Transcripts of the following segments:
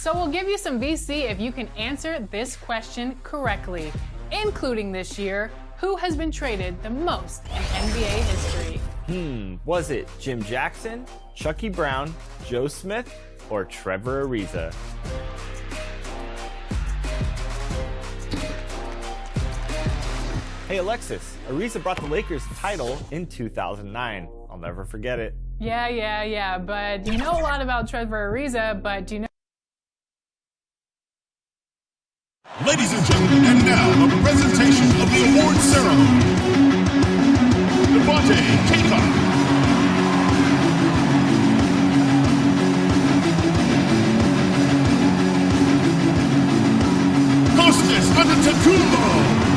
So we'll give you some VC if you can answer this question correctly, including this year, who has been traded the most in NBA history? Was it Jim Jackson, Chucky Brown, Joe Smith, or Trevor Ariza? Hey Alexis, Ariza brought the Lakers the title in 2009. I'll never forget it. Yeah, but you know a lot about Trevor Ariza, but do you know? Ladies and gentlemen, and now the presentation of the award ceremony. Devontae Keita. Costas Antetokounmpo.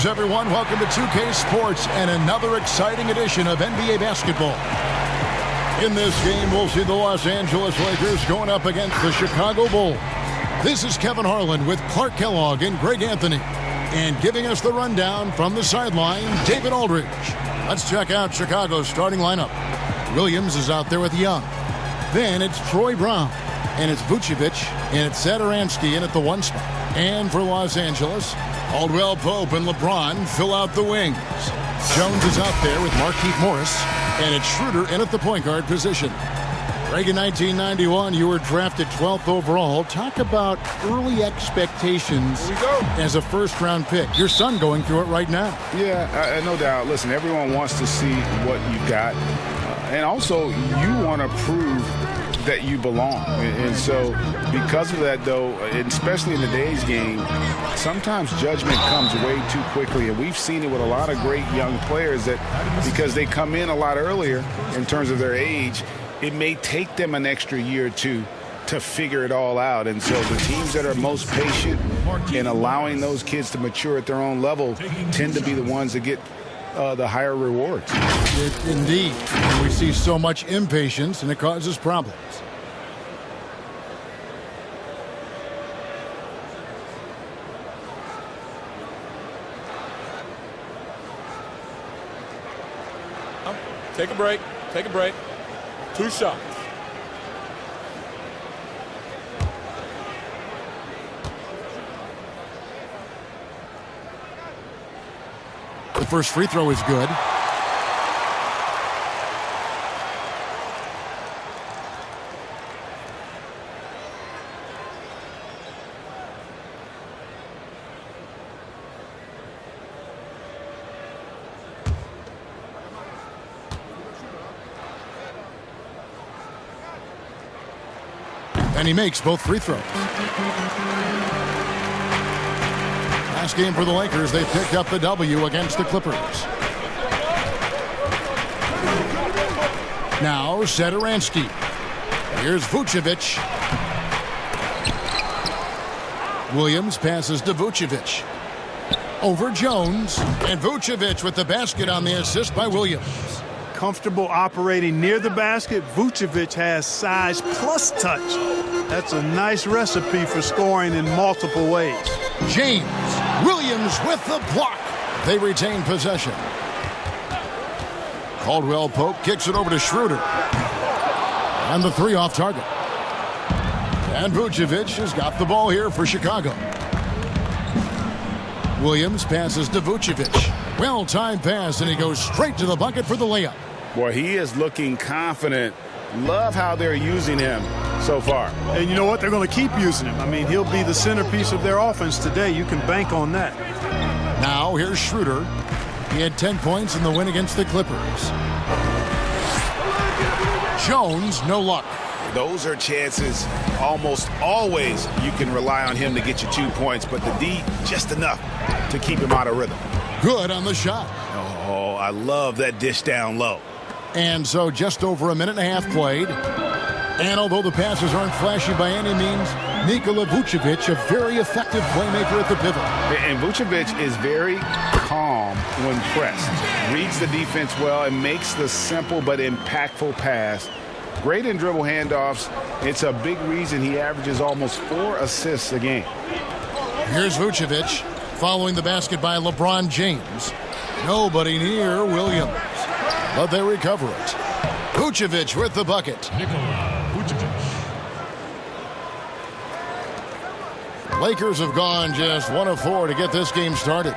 Everyone, welcome to 2K Sports and another exciting edition of NBA basketball. In this game, we'll see the Los Angeles Lakers going up against the Chicago Bulls. This is Kevin Harlan with Clark Kellogg and Greg Anthony. And giving us the rundown from the sideline, David Aldridge. Let's check out Chicago's starting lineup. Williams is out there with Young. Then it's Troy Brown. And it's Vucevic. And it's Satoransky in at the 1 spot. And for Los Angeles, Caldwell Pope and LeBron fill out the wings. Jones is out there with Markieff Morris, and it's Schroeder in at the point guard position. Greg, in 1991, you were drafted 12th overall. Talk about early expectations as a first-round pick. Your son going through it right now. Yeah, no doubt. Listen, everyone wants to see what you've got. And also, you want to prove that you belong. And so because of that, though, especially in today's game, sometimes judgment comes way too quickly. And we've seen it with a lot of great young players that because they come in a lot earlier in terms of their age, it may take them an extra year or two to figure it all out. And so the teams that are most patient in allowing those kids to mature at their own level tend to be the ones that get the higher rewards. Indeed. And we see so much impatience, and it causes problems. Take a break. Take a break. 2 shots. The first free throw is good. And he makes both free throws. Last game for the Lakers, they picked up the W against the Clippers. Now, Satoransky. Here's Vucevic. Williams passes to Vucevic. Over Jones. And Vucevic with the basket on the assist by Williams. Comfortable operating near the basket. Vucevic has size plus touch. That's a nice recipe for scoring in multiple ways. James. Williams with the block. They retain possession. Caldwell Pope kicks it over to Schroeder. And the three off target. And Vucevic has got the ball here for Chicago. Williams passes to Vucevic. Well-timed pass, and he goes straight to the bucket for the layup. Boy, he is looking confident. Love how they're using him so far. And you know what? They're going to keep using him. I mean, he'll be the centerpiece of their offense today. You can bank on that. Now, here's Schroeder. He had 10 points in the win against the Clippers. Jones, no luck. Those are chances almost always you can rely on him to get you 2 points, but the D, just enough to keep him out of rhythm. Good on the shot. Oh, I love that dish down low. And so just over a minute and a half played. And although the passes aren't flashy by any means, Nikola Vucevic, a very effective playmaker at the pivot. And Vucevic is very calm when pressed. Reads the defense well and makes the simple but impactful pass. Great in dribble handoffs. It's a big reason he averages almost 4 assists a game. Here's Vucevic following the basket by LeBron James. Nobody near Williams, but they recover it. Vucevic with the bucket. Nikola Vucevic. Lakers have gone just 1 of 4 to get this game started.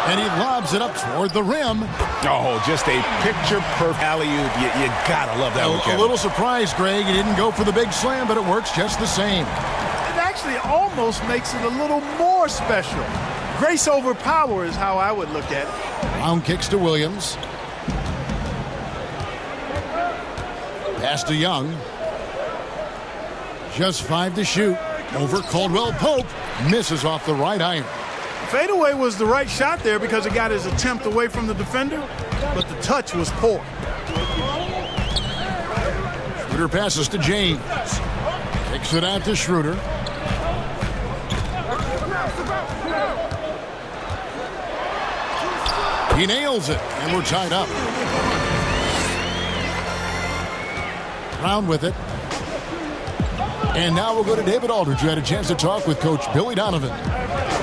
And he lobs it up toward the rim. Oh, just a picture-perfect alley-oop. You gotta love that one, A Kevin. little surprised, Greg. He didn't go for the big slam, but it works just the same. It actually almost makes it a little more special. Grace over power is how I would look at it. Brown kicks to Williams. Pass to Young. Just 5 to shoot. Over Caldwell Pope. Misses off the right iron. Fadeaway was the right shot there because it got his attempt away from the defender, but the touch was poor. Schroeder passes to James. Kicks it out to Schroeder. He nails it, and we're tied up. Brown with it. And now we'll go to David Aldridge, who had a chance to talk with Coach Billy Donovan.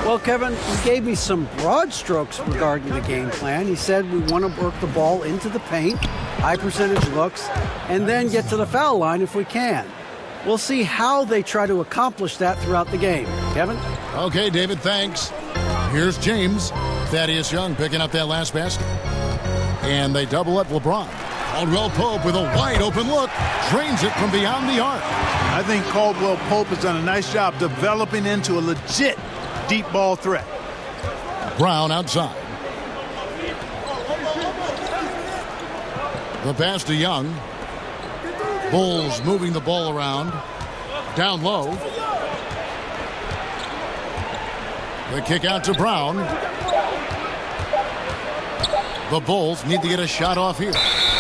Well, Kevin, he gave me some broad strokes regarding the game plan. He said we want to work the ball into the paint, high percentage looks, and then get to the foul line if we can. We'll see how they try to accomplish that throughout the game. Kevin? Okay, David, thanks. Here's James. Thaddeus Young picking up that last basket. And they double up LeBron. Caldwell Pope with a wide open look. Drains it from beyond the arc. I think Caldwell Pope has done a nice job developing into a legit deep ball threat. Brown outside. The pass to Young. Bulls moving the ball around. Down low. The kick out to Brown. The Bulls need to get a shot off here.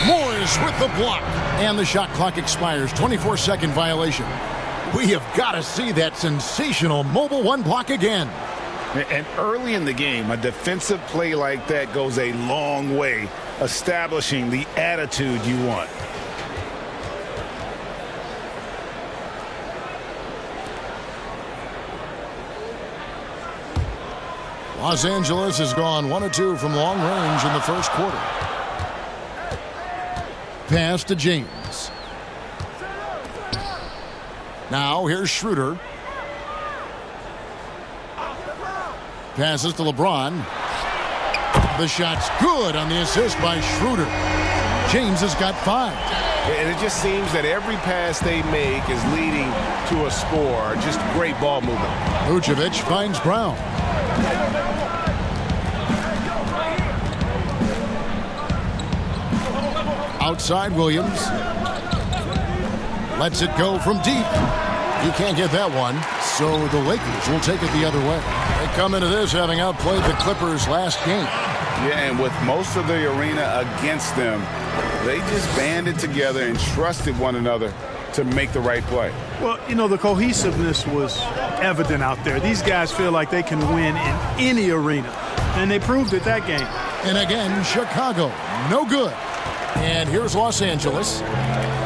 Morris with the block. And the shot clock expires. 24-second violation. We have got to see that sensational mobile one block again. And early in the game, a defensive play like that goes a long way, establishing the attitude you want. Los Angeles has gone 1 of 2 from long range in the first quarter. Pass to James. Now here's Schroeder. Passes to LeBron. The shot's good on the assist by Schroeder. James has got 5. And it just seems that every pass they make is leading to a score. Just great ball movement. Vucevic finds Brown. Outside Williams. Lets it go from deep. He can't get that one, so the Lakers will take it the other way. They come into this having outplayed the Clippers last game. Yeah, and with most of the arena against them, they just banded together and trusted one another to make the right play. Well, you know, the cohesiveness was evident out there. These guys feel like they can win in any arena, and they proved it that game. And again, Chicago, no good. And here's Los Angeles.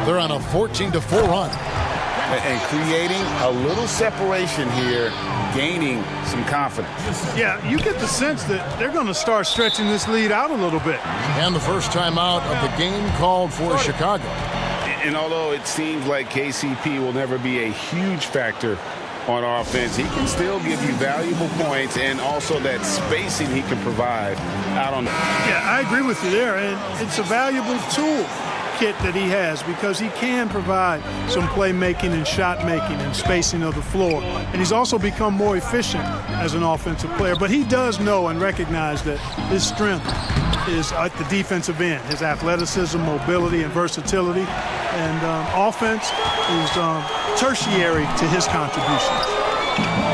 They're on a 14-4 run. And creating a little separation here, gaining some confidence. Yeah, you get the sense that they're going to start stretching this lead out a little bit. And the first time out of the game called for Chicago. And although it seems like KCP will never be a huge factor on offense, he can still give you valuable points and also that spacing he can provide out on the... Yeah, I agree with you there, and it's a valuable tool kit that he has because he can provide some playmaking and shot making and spacing of the floor, and he's also become more efficient as an offensive player. But he does know and recognize that his strength is at the defensive end, his athleticism, mobility, and versatility, and offense is tertiary to his contribution.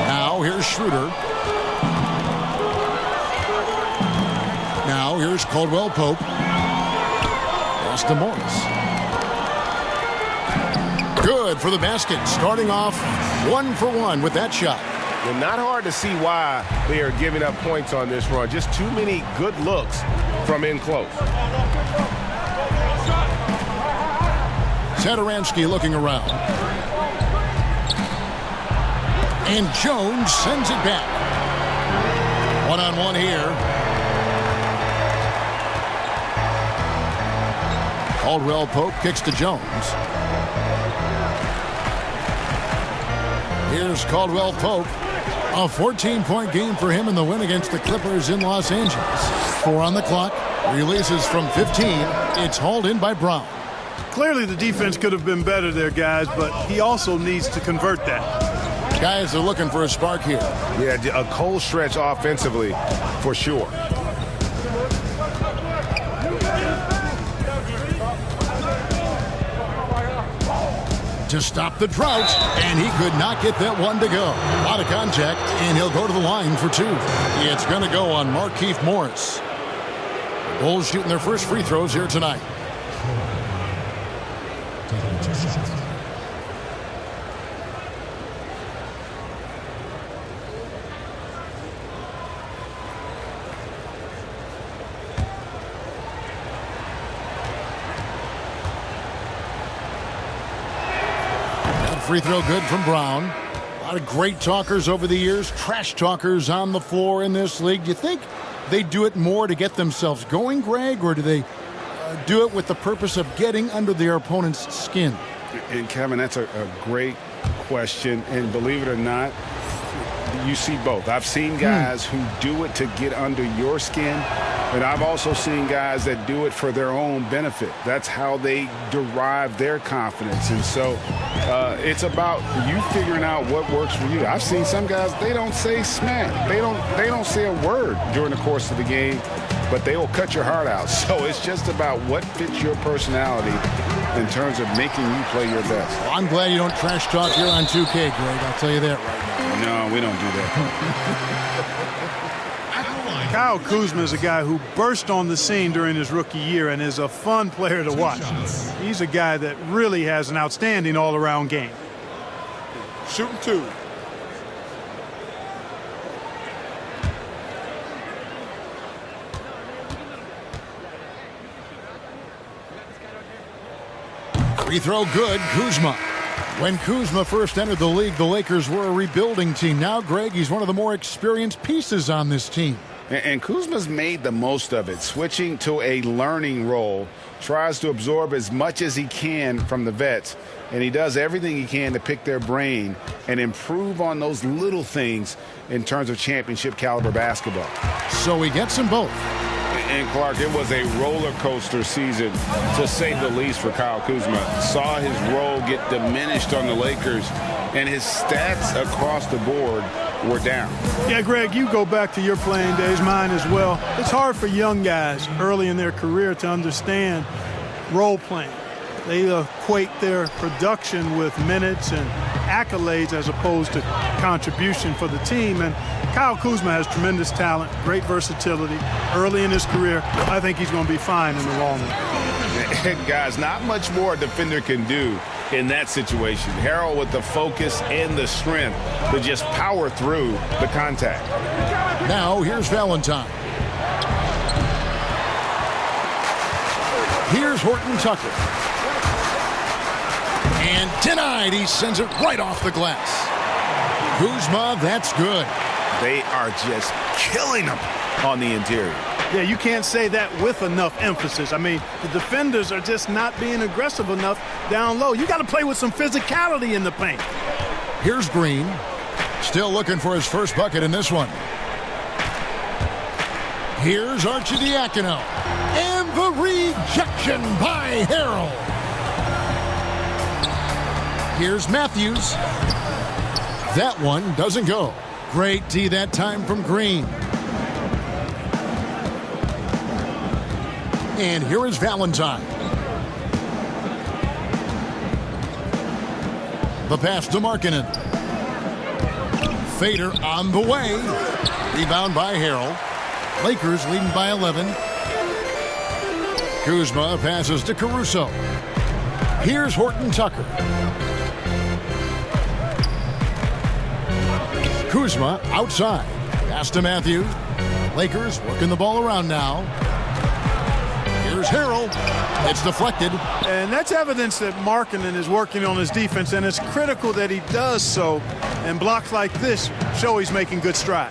Now here's Schroeder. Now here's Caldwell Pope. To Morris. Good for the basket, starting off 1 for 1 with that shot. Well, not hard to see why they are giving up points on this run. Just too many good looks from in close. Satoransky looking around. And Jones sends it back. One-on-one here. Caldwell Pope kicks to Jones. Here's Caldwell Pope. A 14-point game for him in the win against the Clippers in Los Angeles. 4 on the clock. Releases from 15. It's hauled in by Brown. Clearly the defense could have been better there, guys, but he also needs to convert that. Guys are looking for a spark here. Yeah, a cold stretch offensively for sure. To stop the drought, and he could not get that one to go. A lot of contact, and he'll go to the line for 2. It's going to go on Markieff Morris. The Bulls shooting their first free throws here tonight. Free throw good from Brown. A lot of great talkers over the years, trash talkers on the floor in this league. Do you think they do it more to get themselves going, Greg, or do they do it with the purpose of getting under their opponent's skin? And Kevin, that's a great question. And believe it or not, you see both. I've seen guys who do it to get under your skin, and I've also seen guys that do it for their own benefit. That's how they derive their confidence. And so it's about you figuring out what works for you. I've seen some guys, they don't say smack. They don't say a word during the course of the game, but they will cut your heart out. So it's just about what fits your personality in terms of making you play your best. Well, I'm glad you don't trash talk here on 2K, Greg. I'll tell you that right now. No, we don't do that. Kyle Kuzma is a guy who burst on the scene during his rookie year and is a fun player to watch. He's a guy that really has an outstanding all-around game. Shooting 2. Free throw good, Kuzma. When Kuzma first entered the league, the Lakers were a rebuilding team. Now, Greg, he's one of the more experienced pieces on this team. And Kuzma's made the most of it, switching to a learning role, tries to absorb as much as he can from the vets, and he does everything he can to pick their brain and improve on those little things in terms of championship caliber basketball. So he gets them both. And Clark, it was a roller coaster season, to say the least, for Kyle Kuzma. Saw his role get diminished on the Lakers, and his stats across the board were down. Yeah, Greg, you go back to your playing days, mine as well. It's hard for young guys early in their career to understand role playing. They equate their production with minutes and accolades as opposed to contribution for the team. And Kyle Kuzma has tremendous talent, great versatility early in his career. I think he's going to be fine in the long run. Guys, not much more a defender can do in that situation. Harrell with the focus and the strength to just power through the contact. Now here's Valentine. Here's Horton Tucker. And denied. He sends it right off the glass. Kuzma, that's good. They are just killing them on the interior. Yeah, you can't say that with enough emphasis. I mean, the defenders are just not being aggressive enough down low. You got to play with some physicality in the paint. Here's Green. Still looking for his first bucket in this one. Here's Arcidiacono. And the rejection by Harrell. Here's Matthews. That one doesn't go. Great D that time from Green. And here is Valentine. The pass to Markkanen. Fader on the way. Rebound by Harrell. Lakers leading by 11. Kuzma passes to Caruso. Here's Horton Tucker. Kuzma outside. Pass to Matthews. Lakers working the ball around now. Here's Harrell. It's deflected. And that's evidence that Markkanen is working on his defense, and it's critical that he does so. And blocks like this show he's making good stride.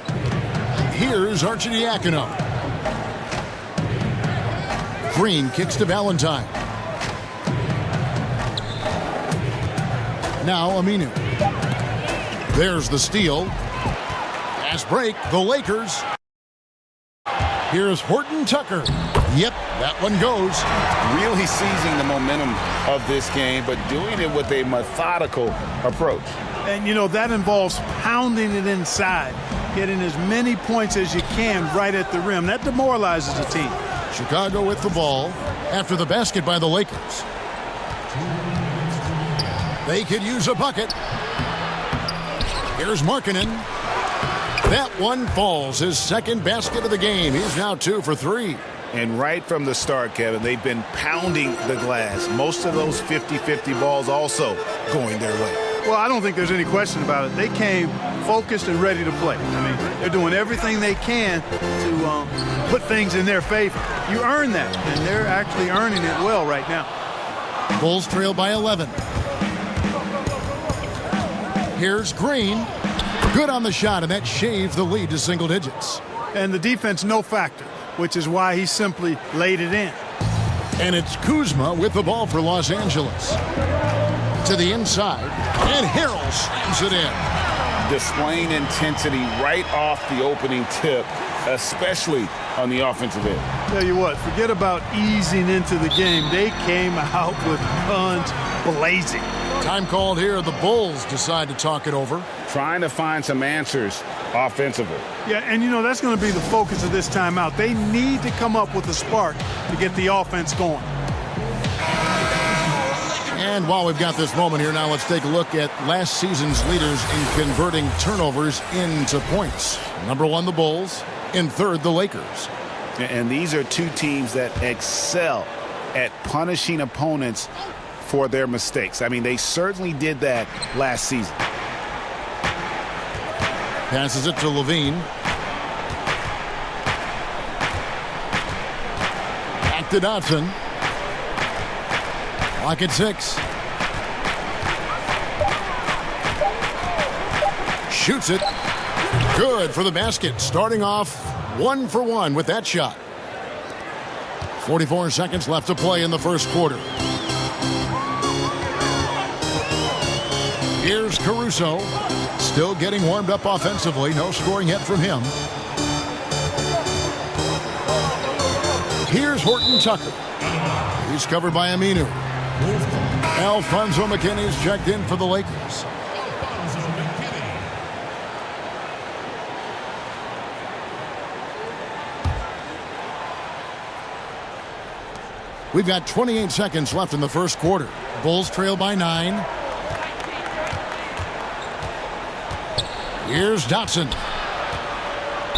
Here's Arcidiacono. Green kicks to Valentine. Now Aminu. There's the steal. Fast break, the Lakers. Here's Horton Tucker. Yep, that one goes. Really seizing the momentum of this game, but doing it with a methodical approach. And, you know, that involves pounding it inside, getting as many points as you can right at the rim. That demoralizes the team. Chicago with the ball after the basket by the Lakers. They could use a bucket. Here's Markkanen. That one falls. His second basket of the game. He's now 2 for 3. And right from the start, Kevin, they've been pounding the glass. Most of those 50-50 balls also going their way. Well, I don't think there's any question about it. They came focused and ready to play. I mean, they're doing everything they can to put things in their favor. You earn that, and they're actually earning it well right now. Bulls trail by 11. Here's Green. Good on the shot, and that shaved the lead to single digits. And the defense, no factor, which is why he simply laid it in. And it's Kuzma with the ball for Los Angeles. To the inside, and Harrell slams it in. Displaying intensity right off the opening tip, especially on the offensive end. Tell you what, forget about easing into the game. They came out with guns blazing. Time called here. The Bulls decide to talk it over. Trying to find some answers offensively. Yeah, and you know, that's going to be the focus of this timeout. They need to come up with a spark to get the offense going. And while we've got this moment here, now let's take a look at last season's leaders in converting turnovers into points. Number 1, the Bulls. In third, the Lakers. And these are two teams that excel at punishing opponents for their mistakes. I mean, they certainly did that last season. Passes it to Levine. Back to Dotson. Clock at 6. Shoots it. Good for the basket. Starting off 1 for 1 with that shot. 44 seconds left to play in the first quarter. Here's Caruso. Still getting warmed up offensively. No scoring yet from him. Here's Horton Tucker. He's covered by Aminu. Alfonso McKinney's checked in for the Lakers. We've got 28 seconds left in the first quarter. Bulls trail by 9. Here's Dotson.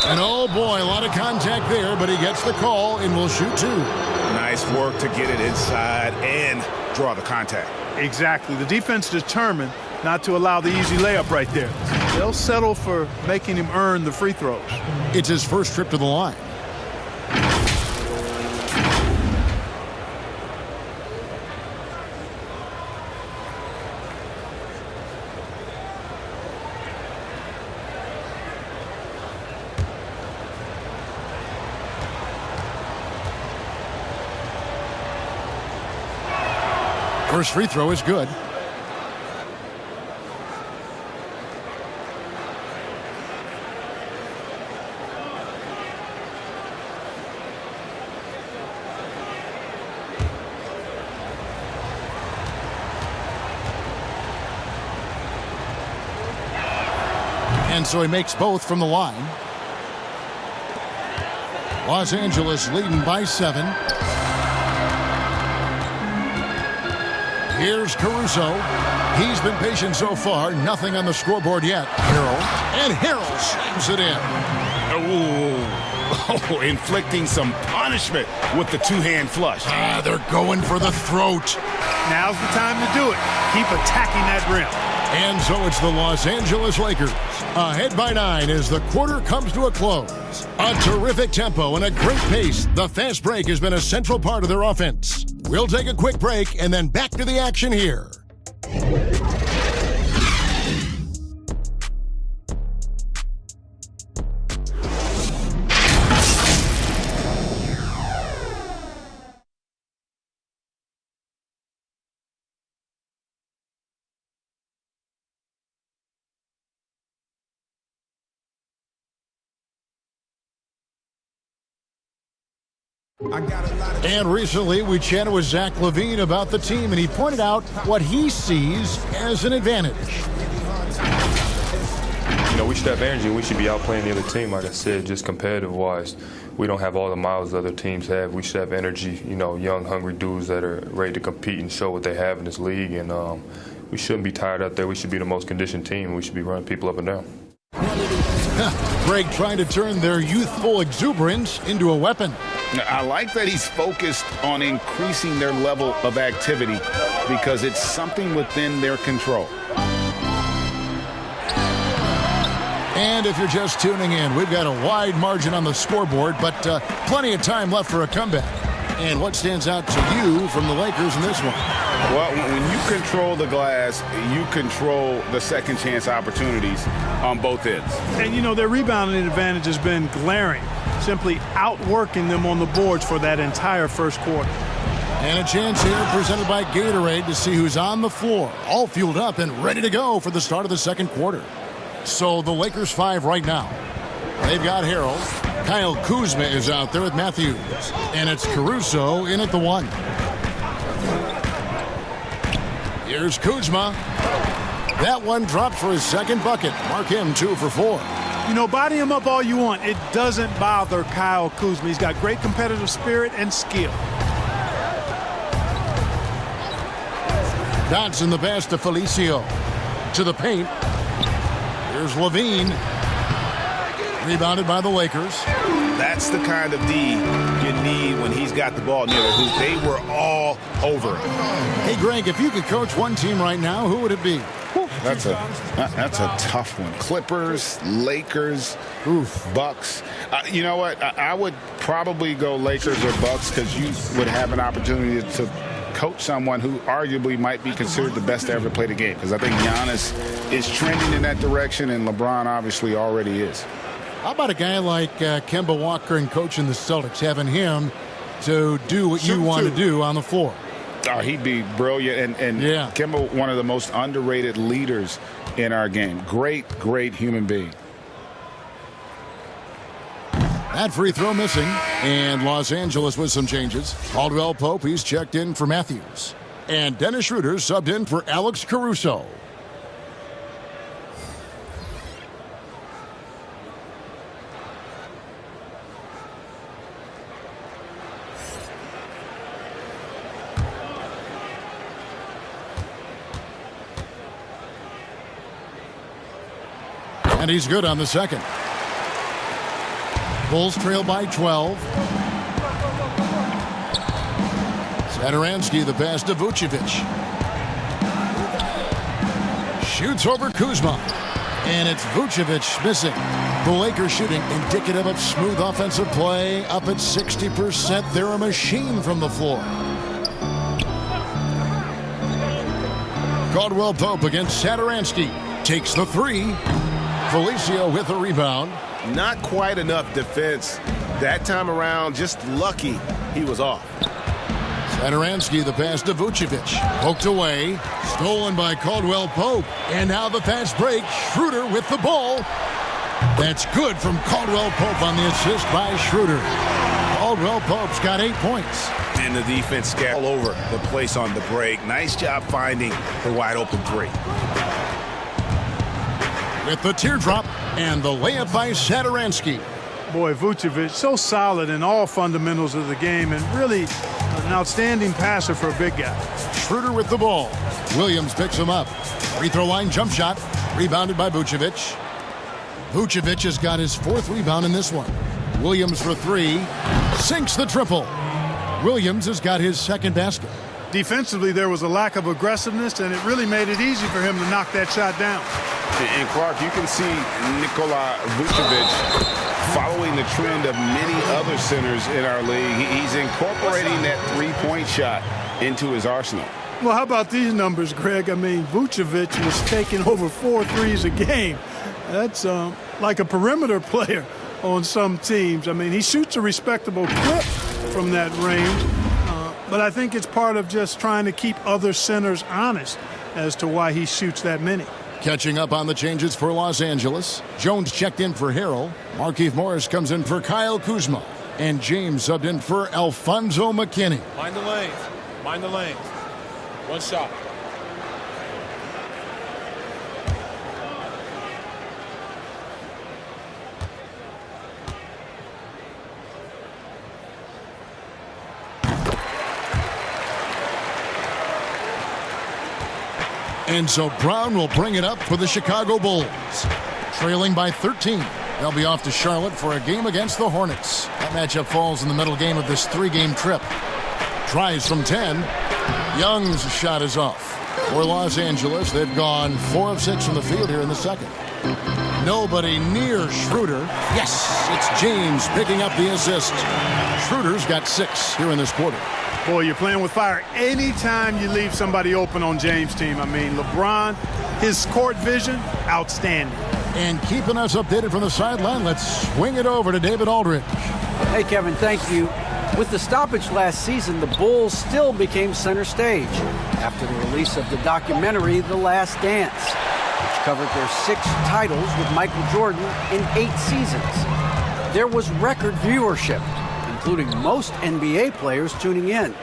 And oh boy, a lot of contact there, but he gets the call and will shoot 2. Nice work to get it inside and draw the contact. Exactly. The defense determined not to allow the easy layup right there. They'll settle for making him earn the free throws. It's his first trip to the line. First free throw is good. And so he makes both from the line. Los Angeles leading by 7. Here's Caruso. He's been patient so far. Nothing on the scoreboard yet. And Harrell slams it in. Oh, inflicting some punishment with the two-hand flush. They're going for the throat. Now's the time to do it. Keep attacking that rim. And so it's the Los Angeles Lakers ahead by 9 as the quarter comes to a close. A terrific tempo and a great pace. The fast break has been a central part of their offense. We'll take a quick break and then back to the action here. And recently we chatted with Zach LaVine about the team, and he pointed out what he sees as an advantage. You know, we should have energy. We should be outplaying the other team, like I said, just competitive-wise. We don't have all the miles the other teams have. We should have energy, you know, young, hungry dudes that are ready to compete and show what they have in this league. And we shouldn't be tired out there. We should be the most conditioned team. We should be running people up and down. Greg trying to turn their youthful exuberance into a weapon. I like that he's focused on increasing their level of activity because it's something within their control. And if you're just tuning in, we've got a wide margin on the scoreboard, but plenty of time left for a comeback. And what stands out to you from the Lakers in this one? Well, when you control the glass, you control the second chance opportunities on both ends. And, you know, their rebounding advantage has been glaring, simply outworking them on the boards for that entire first quarter. And a chance here presented by Gatorade to see who's on the floor, all fueled up and ready to go for the start of the second quarter. So the Lakers 5 right now. They've got Harrell. Kyle Kuzma is out there with Matthews. And it's Caruso in at the 1. Here's Kuzma. That one dropped for his second bucket. Mark him 2 for 4. You know, body him up all you want. It doesn't bother Kyle Kuzma. He's got great competitive spirit and skill. Dotson the pass to Felicio. To the paint. Here's LaVine. Rebounded by the Lakers. That's the kind of D you need when he's got the ball near the hoop. They were all over it. Hey, Greg, if you could coach one team right now, who would it be? That's a tough one. Clippers, Lakers, Bucks. You know what? I would probably go Lakers or Bucks because you would have an opportunity to coach someone who arguably might be considered the best to ever play the game, because I think Giannis is trending in that direction, and LeBron obviously already is. How about a guy like Kemba Walker and coaching the Celtics, having him to do what you want to do on the floor? Oh, he'd be brilliant. And yeah. Kemba, one of the most underrated leaders in our game. Great, great human being. That free throw missing. And Los Angeles with some changes. Caldwell Pope, he's checked in for Matthews. And Dennis Schroeder subbed in for Alex Caruso. And he's good on the second. Bulls trail by 12. Satoransky, the pass to Vucevic. Shoots over Kuzma. And it's Vucevic missing. The Lakers shooting indicative of smooth offensive play. Up at 60%. They're a machine from the floor. Caldwell Pope against Satoransky. Takes the three. Felicio with a rebound. Not quite enough defense that time around. Just lucky he was off. Satoransky, the pass to Vucevic. Poked away. Stolen by Caldwell Pope. And now the fast break. Schroeder with the ball. That's good from Caldwell Pope on the assist by Schroeder. Caldwell Pope's got 8 points. And the defense scattered all over the place on the break. Nice job finding the wide open three. With the teardrop and the layup by Satoransky. Boy, Vucevic, so solid in all fundamentals of the game and really an outstanding passer for a big guy. Schroeder with the ball. Williams picks him up. Free throw line jump shot. Rebounded by Vucevic. Vucevic has got his 4th rebound in this one. Williams for 3. Sinks the triple. Williams has got his 2nd basket. Defensively, there was a lack of aggressiveness, and it really made it easy for him to knock that shot down. And Clark, you can see Nikola Vucevic following the trend of many other centers in our league. He's incorporating that three-point shot into his arsenal. Well, how about these numbers, Greg? I mean, Vucevic was taking over 4 threes a game. That's like a perimeter player on some teams. I mean, he shoots a respectable clip from that range, but I think it's part of just trying to keep other centers honest as to why he shoots that many. Catching up on the changes for Los Angeles. Jones checked in for Harrell. Markieff Morris comes in for Kyle Kuzma. And James subbed in for Alfonso McKinney. Mind the lanes. Mind the lanes. One shot. And so Brown will bring it up for the Chicago Bulls. Trailing by 13. They'll be off to Charlotte for a game against the Hornets. That matchup falls in the middle game of this 3-game trip. Tries from 10. Young's shot is off. For Los Angeles, they've gone 4 of 6 from the field here in the second. Nobody near Schroeder. Yes, it's James picking up the assist. Schroeder's got 6 here in this quarter. Boy, you're playing with fire anytime you leave somebody open on James' team. I mean, LeBron, his court vision, outstanding. And keeping us updated from the sideline, let's swing it over to David Aldridge. Hey, Kevin, thank you. With the stoppage last season, the Bulls still became center stage after the release of the documentary The Last Dance, which covered their 6 titles with Michael Jordan in 8 seasons. There was record viewership, including most NBA players tuning in.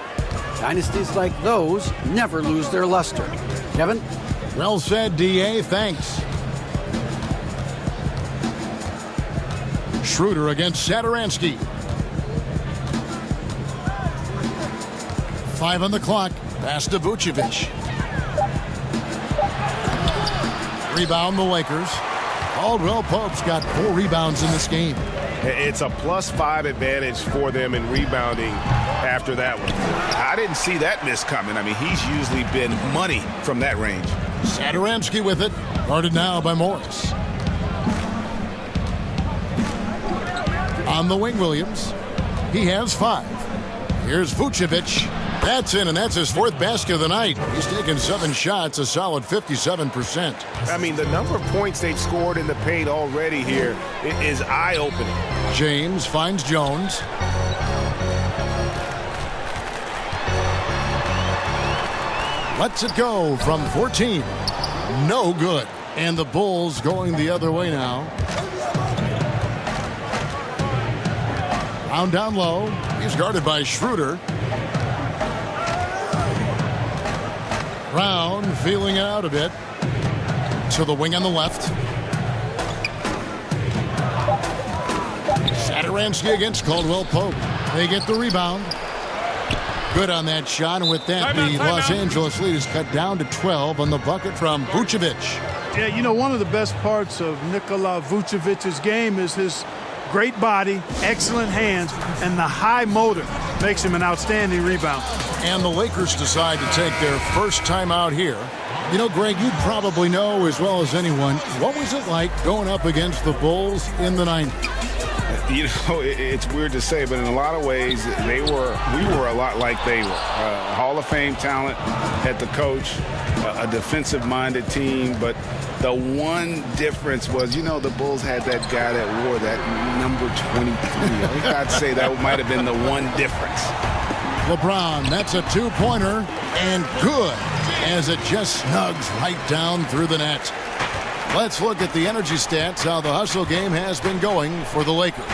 Dynasties like those never lose their luster. Kevin? Well said, D.A. Thanks. Schroeder against Satoransky. 5 on the clock. Pass to Vucevic. Rebound the Lakers. Caldwell Pope's got 4 rebounds in this game. It's a +5 advantage for them in rebounding after that one. I didn't see that miss coming. I mean, he's usually been money from that range. Satoransky with it. Guarded now by Morris. On the wing, Williams. He has 5. Here's Vucevic. That's in, and that's his 4th basket of the night. He's taken 7 shots, a solid 57%. I mean, the number of points they've scored in the paint already here is eye-opening. James finds Jones. Lets it go from 14. No good. And the Bulls going the other way now. Brown down low. He's guarded by Schroeder. Brown feeling it out a bit. To the wing on the left. Satoransky against Caldwell Pope. They get the rebound. Good on that shot, and with that, the Los Angeles lead is cut down to 12 on the bucket from Vucevic. Yeah, you know, one of the best parts of Nikola Vucevic's game is his great body, excellent hands, and the high motor makes him an outstanding rebounder. And the Lakers decide to take their first time out here. You know, Greg, you probably know as well as anyone, what was it like going up against the Bulls in the 90s? You know, it's weird to say, but in a lot of ways, we were a lot like they were. Hall of Fame talent at the coach, a defensive-minded team, but the one difference was, you know, the Bulls had that guy that wore that number 23. I think I'd say that might have been the one difference. LeBron, that's a two-pointer, and good, as it just snugs right down through the net. Let's look at the energy stats, how the hustle game has been going for the Lakers.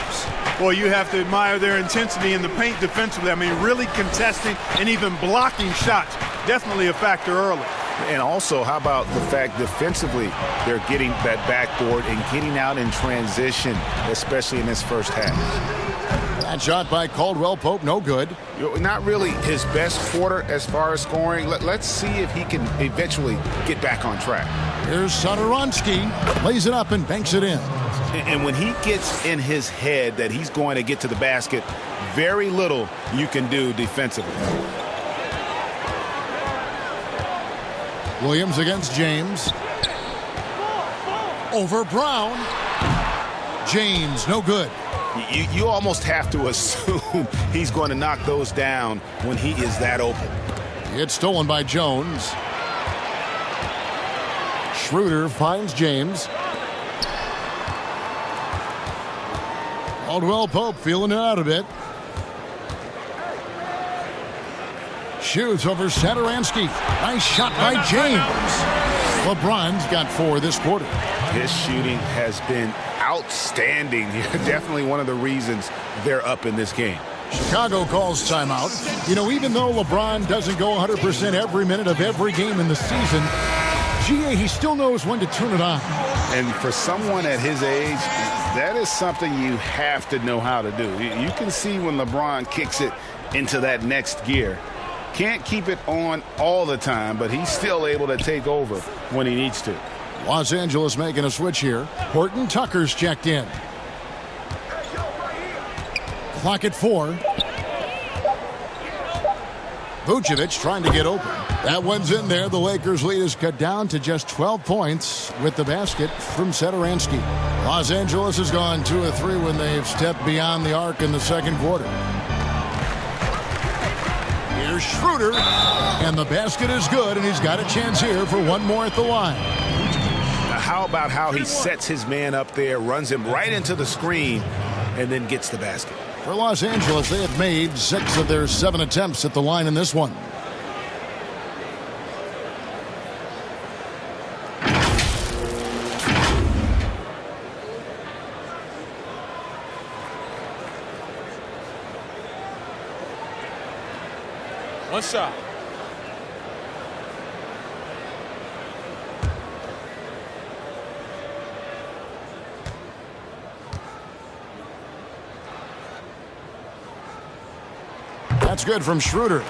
Well, you have to admire their intensity in the paint defensively. I mean, really contesting and even blocking shots. Definitely a factor early. And also, how about the fact defensively, they're getting that backboard and getting out in transition, especially in this first half. That shot by Caldwell Pope, no good. Not really his best quarter as far as scoring. Let's see if he can eventually get back on track. Here's Satoransky, lays it up and banks it in. And when he gets in his head that he's going to get to the basket, very little you can do defensively. Williams against James. Over Brown. James, no good. You almost have to assume he's going to knock those down when he is that open. It's stolen by Jones. Schroeder finds James. Caldwell Pope feeling it out a bit. Shoots over Satoransky. Nice shot by James. LeBron's got 4 this quarter. His shooting has been outstanding. Definitely one of the reasons they're up in this game. Chicago calls timeout. You know, even though LeBron doesn't go 100% every minute of every game in the season, he still knows when to turn it on. And for someone at his age, that is something you have to know how to do. You can see when LeBron kicks it into that next gear. Can't keep it on all the time, but he's still able to take over when he needs to. Los Angeles making a switch here. Horton Tucker's checked in. Clock at 4. Vucevic trying to get open. That one's in there. The Lakers lead is cut down to just 12 points with the basket from Satoransky. Los Angeles has gone 2 of 3 when they've stepped beyond the arc in the second quarter. Here's Schroeder, and the basket is good, and he's got a chance here for one more at the line. Now, how about how he sets his man up there, runs him right into the screen, and then gets the basket? For Los Angeles, they have made 6 of their 7 attempts at the line in this one. One shot. That's good from Schroeder.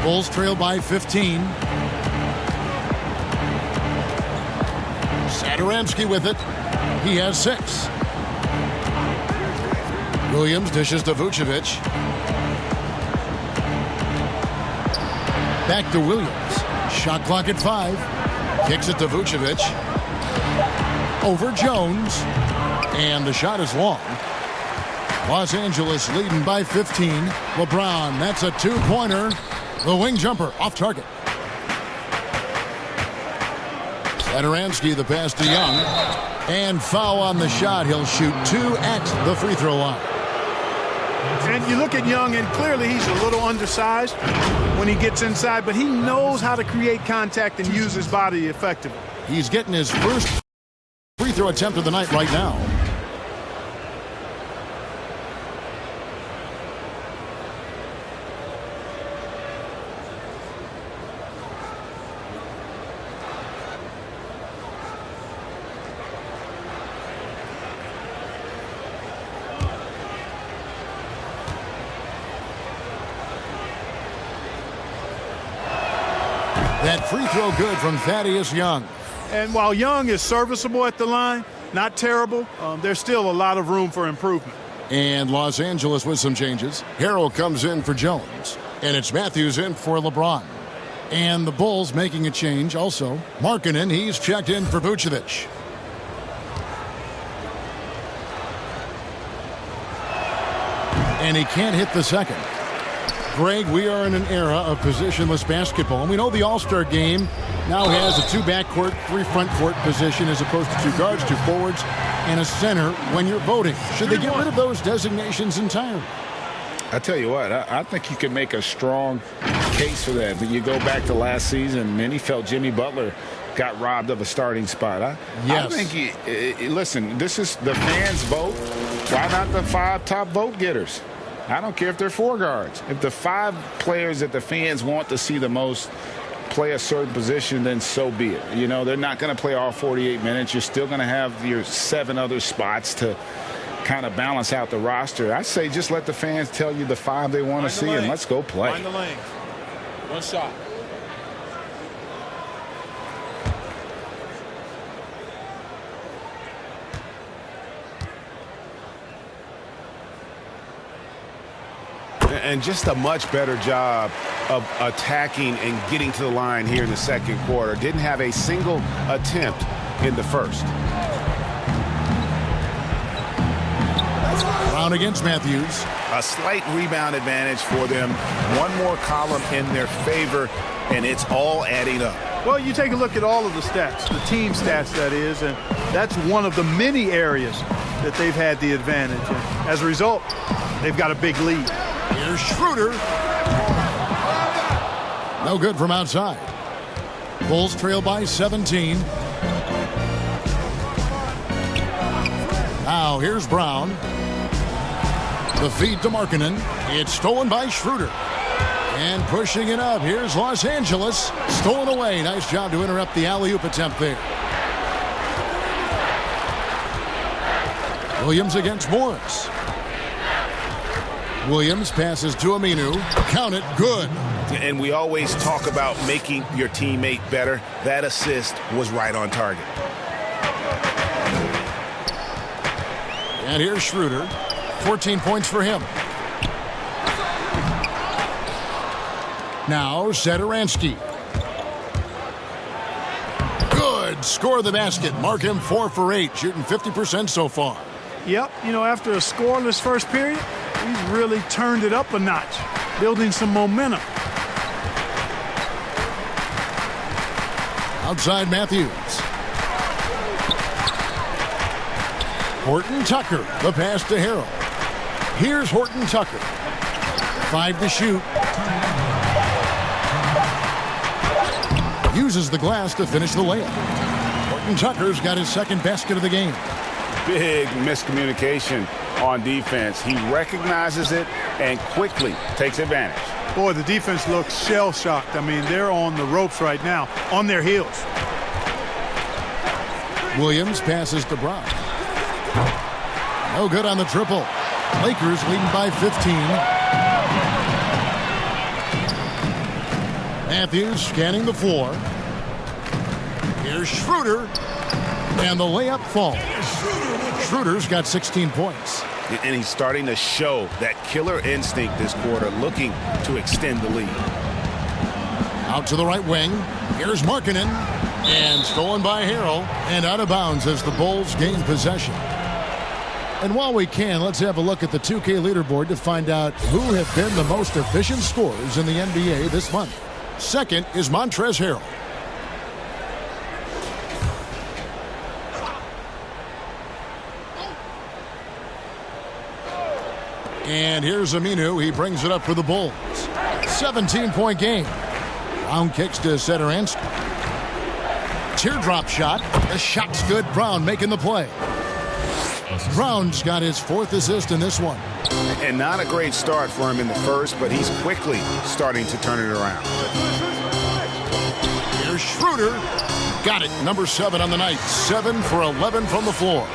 Bulls trail by 15. Satoransky with it. He has 6. Williams dishes to Vucevic. Back to Williams. Shot clock at 5. Kicks it to Vucevic. Over Jones. And the shot is long. Los Angeles leading by 15. LeBron, that's a 2-pointer. The wing jumper off target. Satoransky, the pass to Young. And foul on the shot. He'll shoot 2 at the free throw line. And you look at Young, and clearly he's a little undersized when he gets inside, but he knows how to create contact and use his body effectively. He's getting his first free throw attempt of the night right now. That free throw good from Thaddeus Young. And while Young is serviceable at the line, not terrible, there's still a lot of room for improvement. And Los Angeles with some changes. Harrell comes in for Jones. And it's Matthews in for LeBron. And the Bulls making a change also. Markkanen, he's checked in for Vucevic. And he can't hit the second. Greg, we are in an era of positionless basketball. And we know the All-Star game now has a 2 backcourt, 3 front court position as opposed to 2 guards, 2 forwards, and a center when you're voting. Should they get rid of those designations entirely? I tell you what, I think you can make a strong case for that. But you go back to last season, many felt Jimmy Butler got robbed of a starting spot. Yes. I think, listen, this is the fans' vote. Why not the 5 top vote getters? I don't care if they're 4 guards. If the 5 players that the fans want to see the most play a certain position, then so be it. You know, they're not going to play all 48 minutes. You're still going to have your 7 other spots to kind of balance out the roster. I say just let the fans tell you the 5 they want to see, and let's go play. Find the lane. 1 shot. And just a much better job of attacking and getting to the line here in the second quarter. Didn't have a single attempt in the first. Brown against Matthews. A slight rebound advantage for them. 1 more column in their favor, and it's all adding up. Well, you take a look at all of the stats, the team stats, that is, and that's one of the many areas that they've had the advantage. And as a result, they've got a big lead. Here's Schroeder. No good from outside. Bulls trail by 17. Now here's Brown. The feed to Markkanen. It's stolen by Schroeder. And pushing it up. Here's Los Angeles. Stolen away. Nice job to interrupt the alley-oop attempt there. Williams against Morris. Williams passes to Aminu. Count it. Good. And we always talk about making your teammate better. That assist was right on target. And here's Schroeder. 14 points for him. Now Satoransky. Good. Score the basket. Mark him 4 for 8. Shooting 50% so far. Yep. You know, after a scoreless first period, he's really turned it up a notch, building some momentum. Outside Matthews. Horton Tucker, the pass to Harrell. Here's Horton Tucker. 5 to shoot. Uses the glass to finish the layup. Horton Tucker's got his 2nd basket of the game. Big miscommunication on defense. He recognizes it and quickly takes advantage. Boy, the defense looks shell-shocked. I mean, they're on the ropes right now, on their heels. Williams passes to Brown. No good on the triple. Lakers leading by 15. Matthews scanning the floor. Here's Schroeder. And the layup falls. Schroeder's got 16 points. And he's starting to show that killer instinct this quarter, looking to extend the lead. Out to the right wing. Here's Markkanen. And stolen by Harrell. And out of bounds as the Bulls gain possession. And while we can, let's have a look at the 2K leaderboard to find out who have been the most efficient scorers in the NBA this month. Second is Montrezl Harrell. And here's Aminu. He brings it up for the Bulls. 17-point game. Brown kicks to Satoransky. Teardrop shot. The shot's good. Brown making the play. Brown's got his 4th assist in this one. And not a great start for him in the first, but he's quickly starting to turn it around. Here's Schroeder. Got it. Number 7 on the night. 7 for 11 from the floor.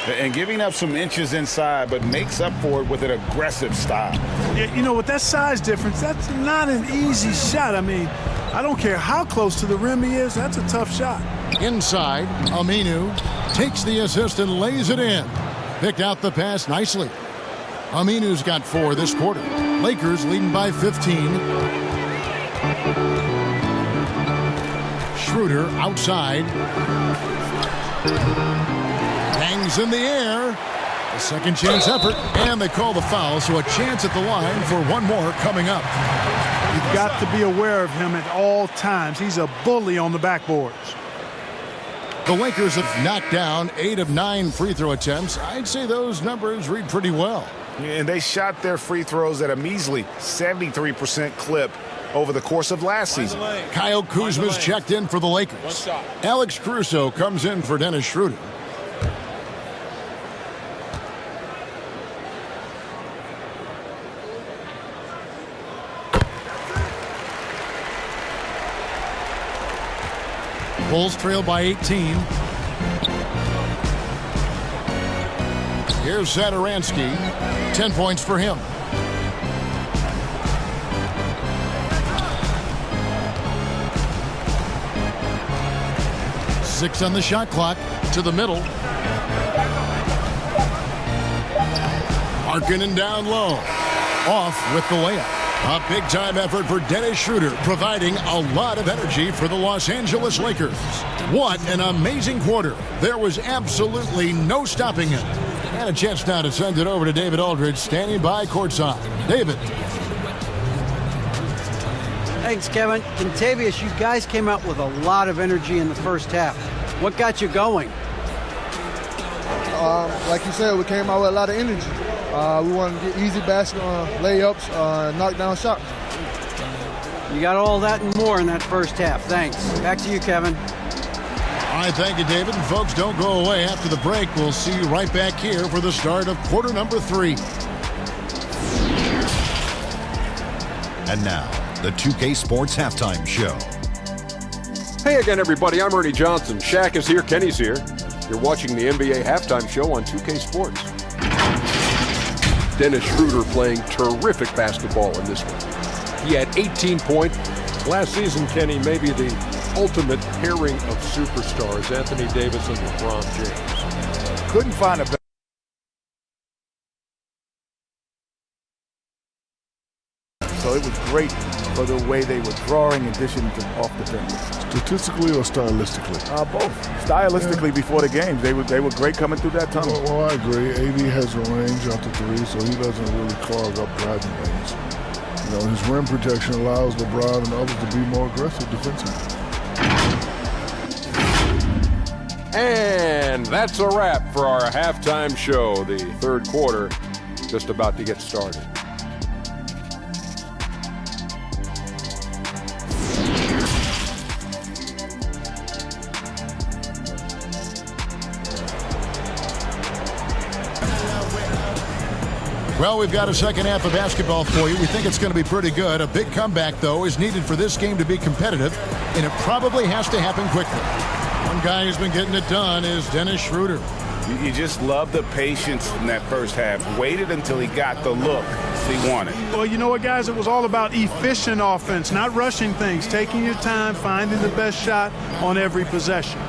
And giving up some inches inside, but makes up for it with an aggressive style. You know, with that size difference, that's not an easy shot. I mean, I don't care how close to the rim he is, that's a tough shot. Inside, Aminu takes the assist and lays it in. Picked out the pass nicely. Aminu's got 4 this quarter. Lakers leading by 15. Schroeder outside. Hangs in the air. A second chance effort, and they call the foul, so a chance at the line for one more coming up. You've got to be aware of him at all times. He's a bully on the backboards. The Lakers have knocked down 8 of 9 free throw attempts. I'd say those numbers read pretty well. And they shot their free throws at a measly 73% clip over the course of last season. Kyle Kuzma's checked in for the Lakers. Alex Caruso comes in for Dennis Schroeder. Bulls trail by 18. Here's Satoransky. 10 points for him. Six on the shot clock. To the middle. Harkinen down low. Off with the layup. A big-time effort for Dennis Schroeder, providing a lot of energy for the Los Angeles Lakers. What an amazing quarter. There was absolutely no stopping him. And a chance now to send it over to David Aldridge, standing by courtside. David. Thanks, Kevin. Contavious, you guys came out with a lot of energy in the first half. What got you going? Like you said, we came out with a lot of energy. We wanted to get easy basket layups, knock down shots. You got all that and more in that first half. Thanks. Back to you, Kevin. All right, thank you, David. And folks, don't go away. After the break, we'll see you right back here for the start of quarter number 3. And now, the 2K Sports Halftime Show. Hey again, everybody. I'm Ernie Johnson. Shaq is here. Kenny's here. You're watching the NBA Halftime Show on 2K Sports. Dennis Schroeder playing terrific basketball in this one. He had 18 points. Last season, Kenny, maybe the ultimate pairing of superstars, Anthony Davis and LeBron James. Couldn't find a better. So it was great for the way they were drawing in addition to off the bench. Statistically or stylistically? Both. Stylistically, before the game, they were great coming through that tunnel. Well, I agree. AD has a range out to 3, so he doesn't really clog up driving lanes. You know, his rim protection allows LeBron and others to be more aggressive defensively. And that's a wrap for our halftime show. The third quarter just about to get started. Well, we've got a second half of basketball for you. We think it's going to be pretty good. A big comeback, though, is needed for this game to be competitive, and it probably has to happen quickly. One guy who's been getting it done is Dennis Schroeder. You just love the patience in that first half. Waited until he got the look he wanted. Well, you know what, guys? It was all about efficient offense, not rushing things, taking your time, finding the best shot on every possession.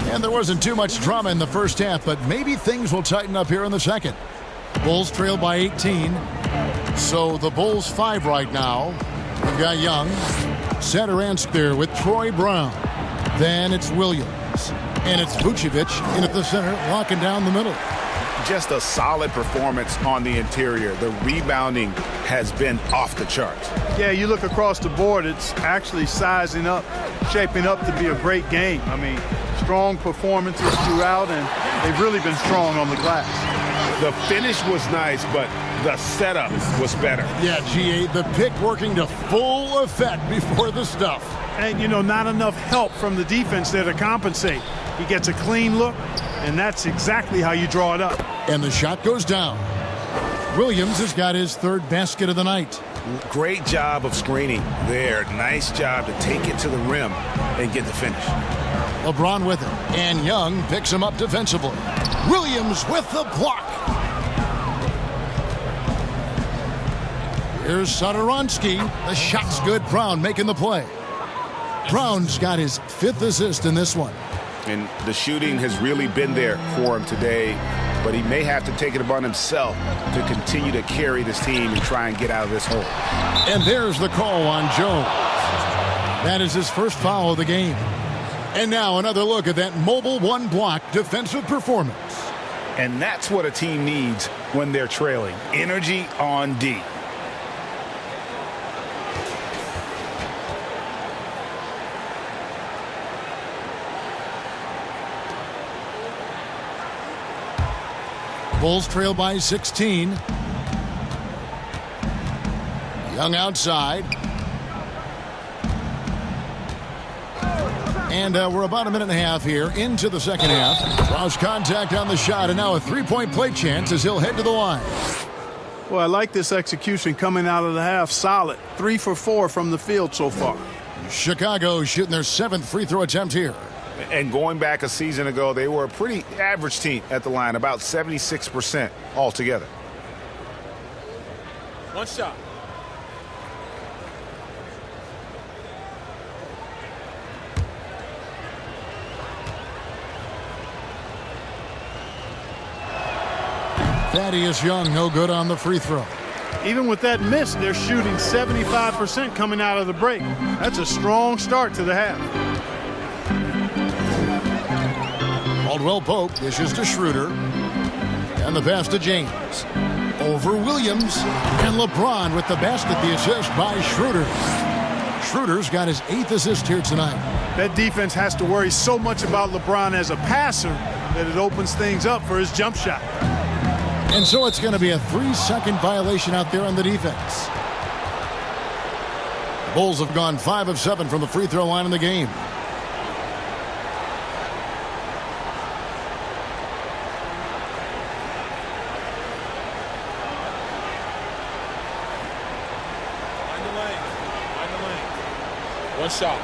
And there wasn't too much drama in the first half, but maybe things will tighten up here in the second. Bulls trail by 18. So the Bulls 5 right now. We've got Young. Satoransky there with Troy Brown. Then it's Williams. And it's Vucevic in at the center, locking down the middle. Just a solid performance on the interior. The rebounding has been off the charts. Yeah, you look across the board, it's actually sizing up, shaping up to be a great game. I mean, strong performances throughout, and they've really been strong on the glass. The finish was nice, but the setup was better. Yeah, GA, the pick working to full effect before the stuff. And, you know, not enough help from the defense there to compensate. He gets a clean look, and that's exactly how you draw it up. And the shot goes down. Williams has got his third basket of the night. Great job of screening there. Nice job to take it to the rim and get the finish. LeBron with it, and Young picks him up defensively. Williams with the block. Here's Satoransky. The shot's good. Brown making the play. Brown's got his 5th assist in this one. And the shooting has really been there for him today, but he may have to take it upon himself to continue to carry this team and try and get out of this hole. And there's the call on Jones. That is his first foul of the game. And now another look at that mobile one-block defensive performance. And that's what a team needs when they're trailing. Energy on D. Bulls trail by 16. Young outside. And we're about a minute and a half here into the second half. Lost contact on the shot, and now a three-point play chance as he'll head to the line. Well, I like this execution coming out of the half. Solid. 3 for 4 from the field so far. Chicago shooting their 7th free throw attempt here. And going back a season ago, they were a pretty average team at the line, about 76% altogether. One shot. Thaddeus Young, no good on the free throw. Even with that miss, they're shooting 75% coming out of the break. That's a strong start to the half. Caldwell Pope dishes to Schroeder. And the pass to James. Over Williams. And LeBron with the basket, the assist by Schroeder. Schroeder's got his 8th assist here tonight. That defense has to worry so much about LeBron as a passer that it opens things up for his jump shot. And so it's going to be a 3-second violation out there on the defense. The Bulls have gone 5 of 7 from the free throw line in the game. One shot.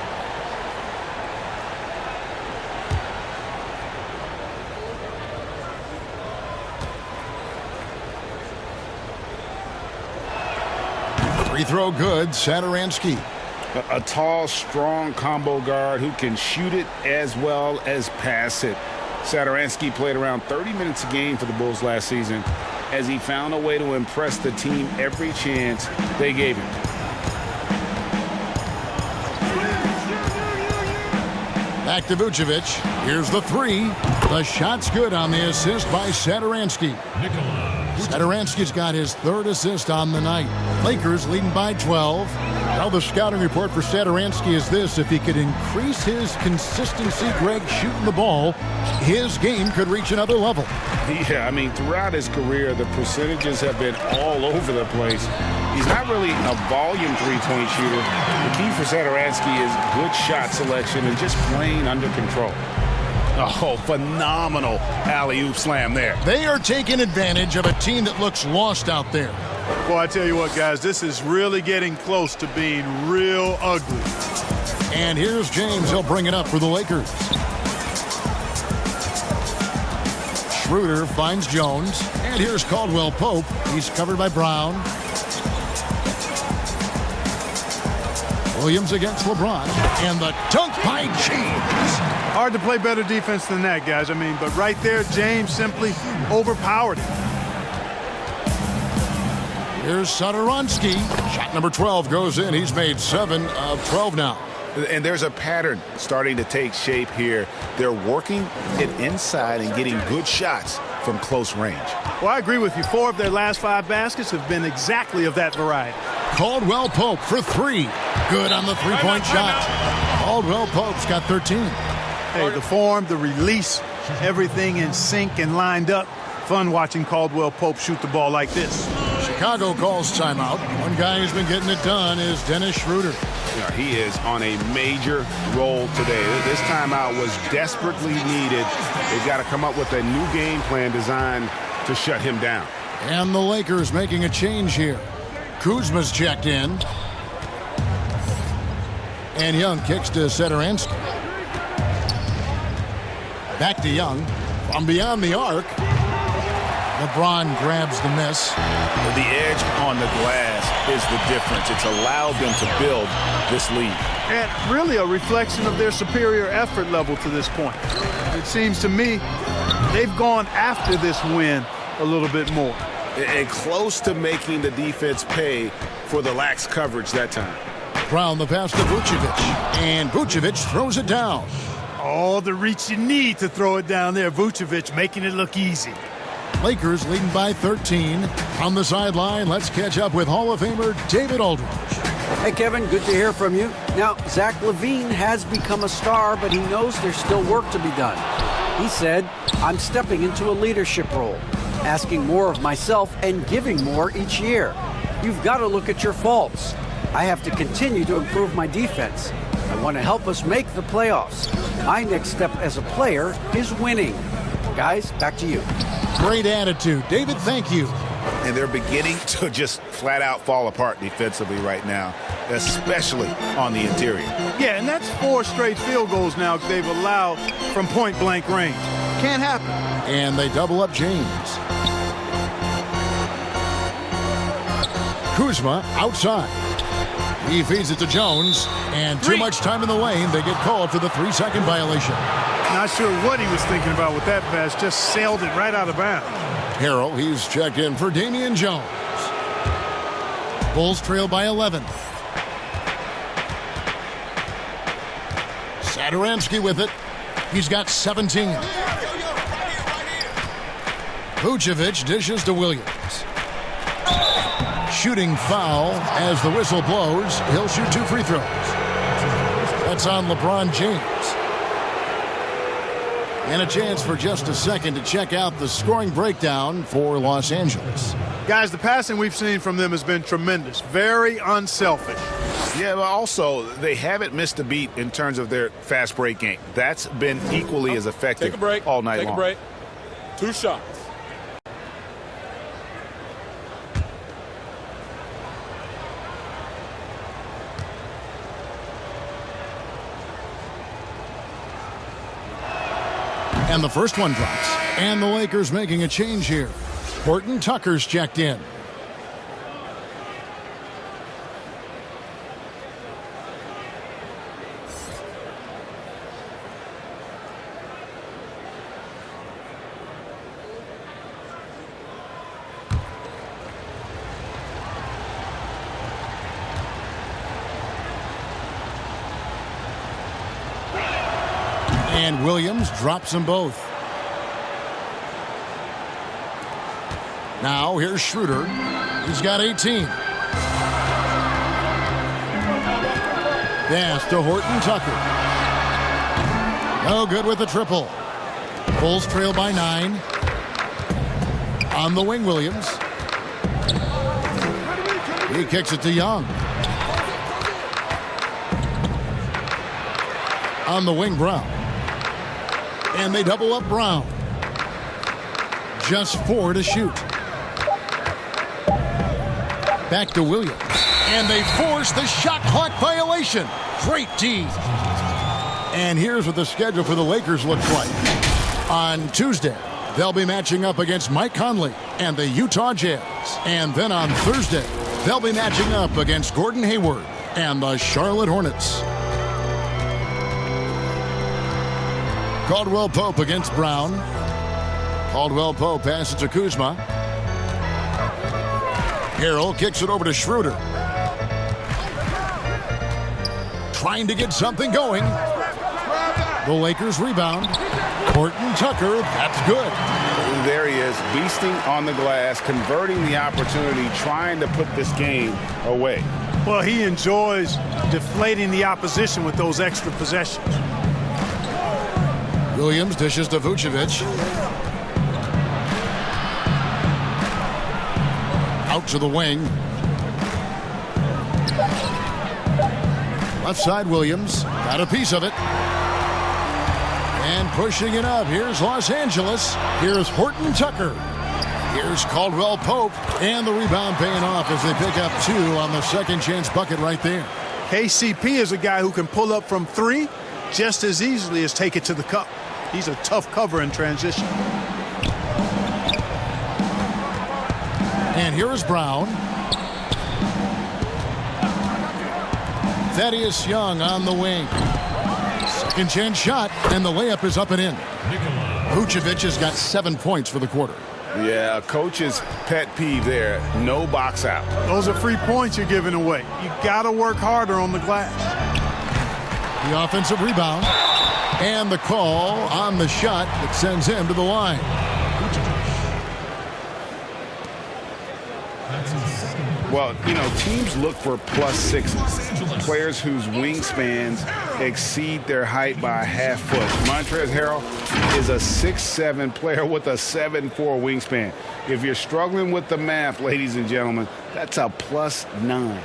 Free throw good, Satoransky. A tall, strong combo guard who can shoot it as well as pass it. Satoransky played around 30 minutes a game for the Bulls last season as he found a way to impress the team every chance they gave him. Back to Vucevic. Here's the 3. The shot's good on the assist by Satoransky. Satoransky's got his 3rd assist on the night. Lakers leading by 12. Now the scouting report for Satoransky is this: if he could increase his consistency, Greg, shooting the ball, his game could reach another level. Yeah, I mean, throughout his career, the percentages have been all over the place. He's not really a volume three-point shooter. The key for Satoransky is good shot selection and just playing under control. Oh, phenomenal alley-oop slam there. They are taking advantage of a team that looks lost out there. Boy, I tell you what, guys, this is really getting close to being real ugly. And here's James. He'll bring it up for the Lakers. Schroeder finds Jones. And here's Caldwell Pope. He's covered by Brown. Williams against LeBron. And the dunk by James. Hard to play better defense than that, guys. I mean, but right there, James simply overpowered him. Here's Satoransky. Shot number 12 goes in. He's made 7 of 12 now. And there's a pattern starting to take shape here. They're working it inside and getting good shots from close range. Well, I agree with you. 4 of their last 5 baskets have been exactly of that variety. Caldwell Pope for 3. Good on the three-point shot. Caldwell Pope's got 13. Hey, the form, the release, everything in sync and lined up. Fun watching Caldwell Pope shoot the ball like this. Chicago calls timeout. One guy who's been getting it done is Dennis Schroeder. Yeah, he is on a major role today. This timeout was desperately needed. They've got to come up with a new game plan designed to shut him down. And the Lakers making a change here. Kuzma's checked in. And Young kicks to Satoransky. Back to Young from beyond the arc. LeBron grabs the miss. The edge on the glass is the difference. It's allowed them to build this lead. And really a reflection of their superior effort level to this point. It seems to me they've gone after this win a little bit more. And close to making the defense pay for the lax coverage that time. Brown the pass to Vucevic, and Vucevic throws it down. All the reach you need to throw it down there. Vucevic making it look easy. Lakers leading by 13. On the sideline, let's catch up with Hall of Famer David Aldridge. Hey, Kevin, good to hear from you. Now, Zach LaVine has become a star, but he knows there's still work to be done. He said, I'm stepping into a leadership role, asking more of myself and giving more each year. You've got to look at your faults. I have to continue to improve my defense. I want to help us make the playoffs. My next step as a player is winning. Guys, back to you. Great attitude. David, thank you. And they're beginning to just flat out fall apart defensively right now, especially on the interior. Yeah, and that's 4 straight field goals now they've allowed from point-blank range. Can't happen. And they double up James. Kuzma outside. He feeds it to Jones, and too much time in the lane. They get called for the 3-second violation. Not sure what he was thinking about with that pass. Just sailed it right out of bounds. Harrell, he's checked in for Damian Jones. Bulls trail by 11. Satoransky with it. He's got 17. Vucevic dishes to Williams. Shooting foul as the whistle blows. He'll shoot 2 free throws. That's on LeBron James. And a chance for just a second to check out the scoring breakdown for Los Angeles. Guys, the passing we've seen from them has been tremendous. Very unselfish. Yeah, but also they haven't missed a beat in terms of their fast break game. That's been equally as effective Take a break. all night long. Take a break. 2 shots. And the first one drops. And the Lakers making a change here. Horton Tucker's checked in. And Williams drops them both. Now here's Schroeder. He's got 18. Pass to Horton Tucker. No good with the triple. Bulls trail by 9. On the wing, Williams. He kicks it to Young. On the wing, Brown. And they double up Brown. Just 4 to shoot. Back to Williams. And they force the shot clock violation. Great D. And here's what the schedule for the Lakers looks like. On Tuesday, they'll be matching up against Mike Conley and the Utah Jazz. And then on Thursday, they'll be matching up against Gordon Hayward and the Charlotte Hornets. Caldwell Pope against Brown. Caldwell Pope passes to Kuzma. Harrell kicks it over to Schroeder. Trying to get something going. The Lakers rebound. Horton Tucker, that's good. There he is, beasting on the glass, converting the opportunity, trying to put this game away. Well, he enjoys deflating the opposition with those extra possessions. Williams dishes to Vucevic. Out to the wing. Left side, Williams. Got a piece of it. And pushing it up. Here's Los Angeles. Here's Horton Tucker. Here's Caldwell Pope. And the rebound paying off as they pick up 2 on the second chance bucket right there. KCP is a guy who can pull up from 3 just as easily as take it to the cup. He's a tough cover in transition. And here is Brown. Thaddeus Young on the wing. Second chance shot, and the layup is up and in. Vucevic has got 7 points for the quarter. Yeah, coach's pet peeve there. No box out. Those are free points you're giving away. You got to work harder on the glass. The offensive rebound. And the call on the shot that sends him to the line. Well, you know, teams look for +6s, players whose wingspans exceed their height by a half foot. Montrezl Harrell is a 6'7" player with a 7'4" wingspan. If you're struggling with the math, ladies and gentlemen, that's a +9.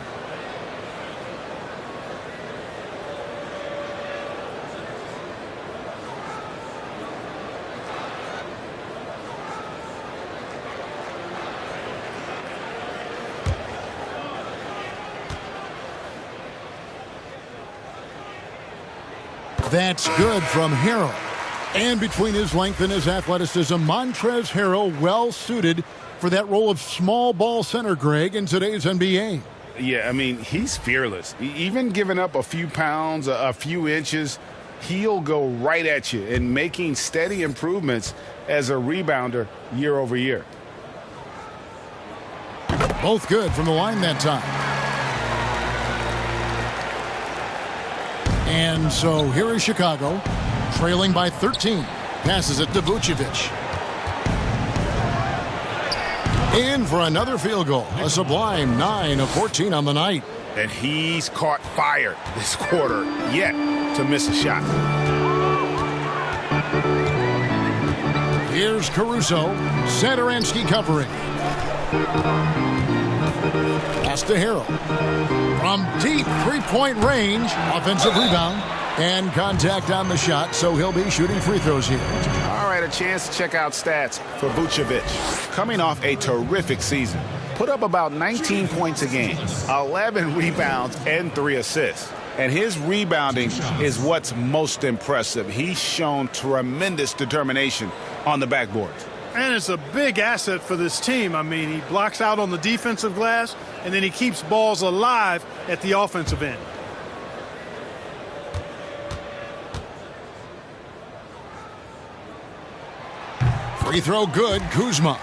That's good from Harrell. And between his length and his athleticism, Montrezl Harrell well suited for that role of small ball center, Greg, in today's NBA. Yeah, I mean, he's fearless. Even giving up a few pounds, a few inches, he'll go right at you and making steady improvements as a rebounder year over year. Both good from the line that time. And so here is Chicago, trailing by 13. Passes it to Vucevic. In for another field goal. A sublime 9 of 14 on the night. And he's caught fire this quarter, yet to miss a shot. Here's Caruso. Satoransky covering. Pass to Harrell. From deep three-point range. Offensive rebound. And contact on the shot, so he'll be shooting free throws here. All right, a chance to check out stats for Vucevic. Coming off a terrific season. Put up about 19 points a game, 11 rebounds, and 3 assists. And his rebounding is what's most impressive. He's shown tremendous determination on the backboard. And it's a big asset for this team. I mean, he blocks out on the defensive glass, and then he keeps balls alive at the offensive end. Free throw good, Kuzma.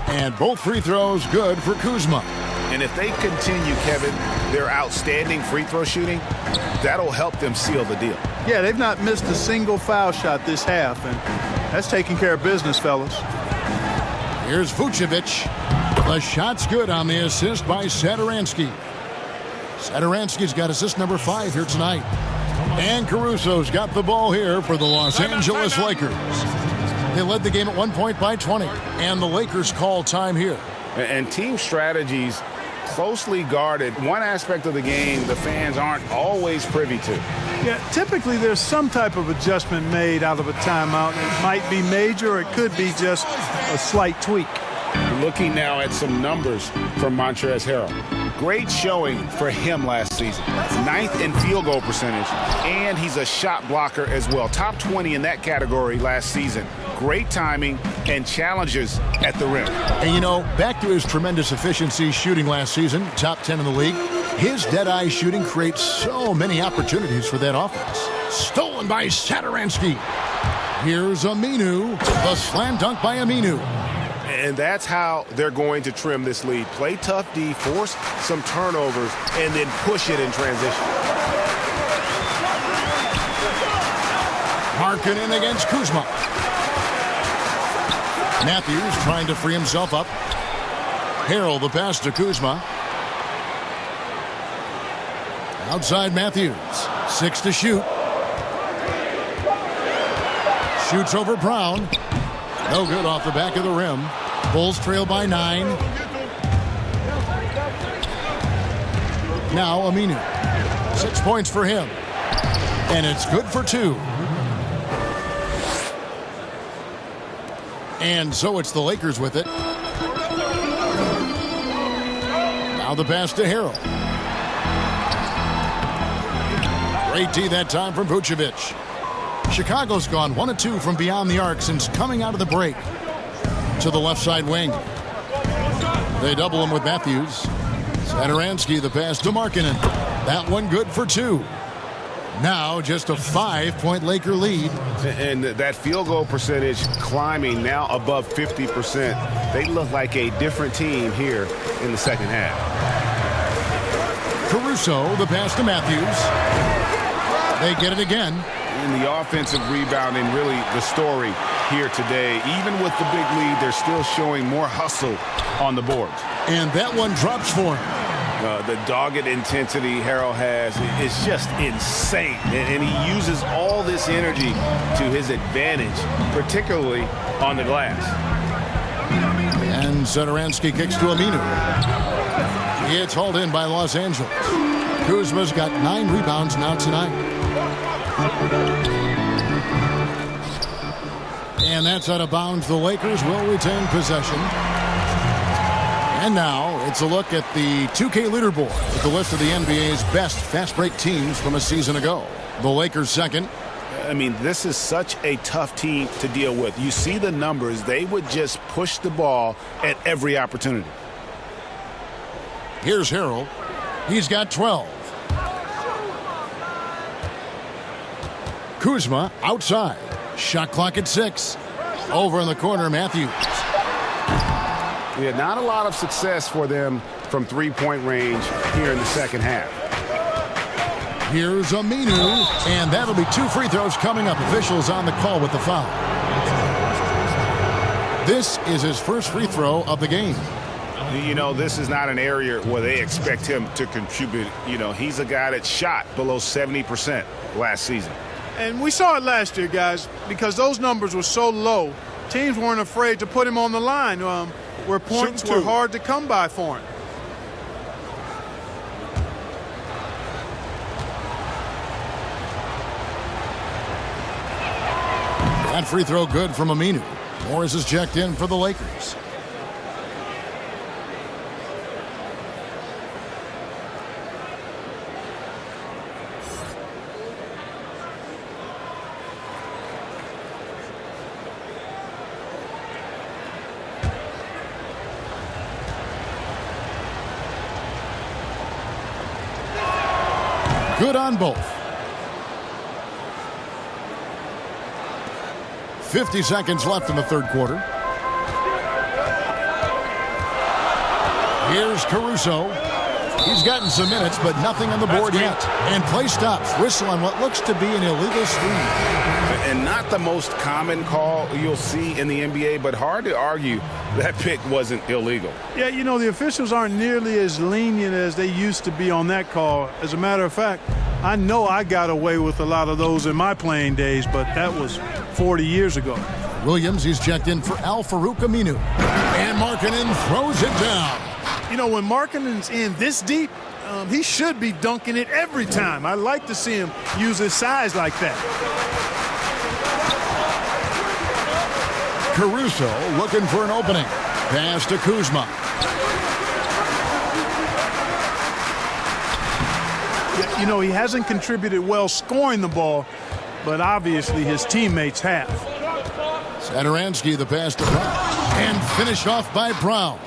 And both free throws good for Kuzma. And if they continue, Kevin, their outstanding free throw shooting, that'll help them seal the deal. Yeah, they've not missed a single foul shot this half, and that's taking care of business, fellas. Here's Vucevic. The shot's good on the assist by Satoransky. Satoransky's got assist number 5 here tonight. And Caruso's got the ball here for the Los Angeles Lakers. They led the game at 1 point by 20, and the Lakers call time here. And team strategies closely guarded. One aspect of the game the fans aren't always privy to. Yeah, typically there's some type of adjustment made out of a timeout. It might be major, or it could be just a slight tweak. Looking now at some numbers from Montrezl Harrell. Great showing for him last season. 9th in field goal percentage, and he's a shot blocker as well. Top 20 in that category last season. Great timing and challenges at the rim. And you know, back to his tremendous efficiency shooting last season, top 10 in the league, his dead-eye shooting creates so many opportunities for that offense. Stolen by Satoransky. Here's Aminu. The slam dunk by Aminu. And that's how they're going to trim this lead. Play tough D, force some turnovers, and then push it in transition. Markkanen against Kuzma. Matthews trying to free himself up. Harrell the pass to Kuzma. Outside Matthews. 6 to shoot. Shoots over Brown. No good off the back of the rim. Bulls trail by 9. Now Aminu. 6 points for him. And it's good for 2. And so it's the Lakers with it. Now the pass to Harrell. Great D that time from Vucevic. Chicago's gone 1 of 2 from beyond the arc since coming out of the break. To the left side wing. They double him with Matthews. Satoransky the pass to Markkanen. That one good for 2. Now just a 5-point Laker lead. And that field goal percentage climbing now above 50%. They look like a different team here in the second half. Caruso, the pass to Matthews. They get it again. In the offensive rebounding, really the story here today. Even with the big lead, they're still showing more hustle on the boards. And that one drops for him. The dogged intensity Harrell has is just insane. And he uses all this energy to his advantage, particularly on the glass. And Satoransky kicks to Aminu. It's hauled in by Los Angeles. Kuzma's got 9 rebounds now tonight. And that's out of bounds. The Lakers will retain possession. And now it's a look at the 2K leaderboard with the list of the NBA's best fast break teams from a season ago. The Lakers second. I mean, this is such a tough team to deal with. You see the numbers. They would just push the ball at every opportunity. Here's Harrell. He's got 12. Kuzma outside. Shot clock at 6. Over in the corner, Matthews. Yeah, not a lot of success for them from three-point range here in the second half. Here's Aminu, and that'll be 2 free throws coming up. Officials on the call with the foul. This is his first free throw of the game. You know, this is not an area where they expect him to contribute. You know, he's a guy that shot below 70% last season. And we saw it last year, guys, because those numbers were so low. Teams weren't afraid to put him on the line where points were hard to come by for him. That free throw good from Aminu. Morris is checked in for the Lakers. Good on both. 50 seconds left in the third quarter. Here's Caruso. He's gotten some minutes, but nothing on the board yet. And play stops. Whistle on what looks to be an illegal screen. And not the most common call you'll see in the NBA, but hard to argue that pick wasn't illegal. Yeah, you know, the officials aren't nearly as lenient as they used to be on that call. As a matter of fact, I know I got away with a lot of those in my playing days, but that was 40 years ago. Williams, he's checked in for Al-Farouq Aminu. And Markkanen throws it down. You know, when Markkanen's in this deep, he should be dunking it every time. I like to see him use his size like that. Caruso looking for an opening. Pass to Kuzma. You know, he hasn't contributed well scoring the ball, but obviously his teammates have. Satoransky the pass to Brown. And finished off by Brown.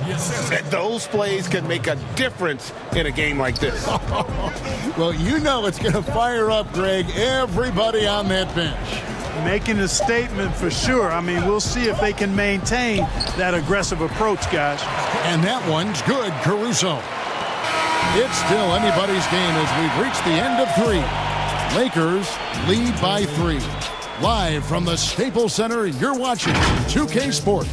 Those plays can make a difference in a game like this. Well, you know it's going to fire up, Greg, everybody on that bench. Making a statement for sure. I mean, we'll see if they can maintain that aggressive approach, guys. And that one's good, Caruso. It's still anybody's game as we've reached the end of 3. Lakers lead by 3. Live from the Staples Center, you're watching 2K Sports.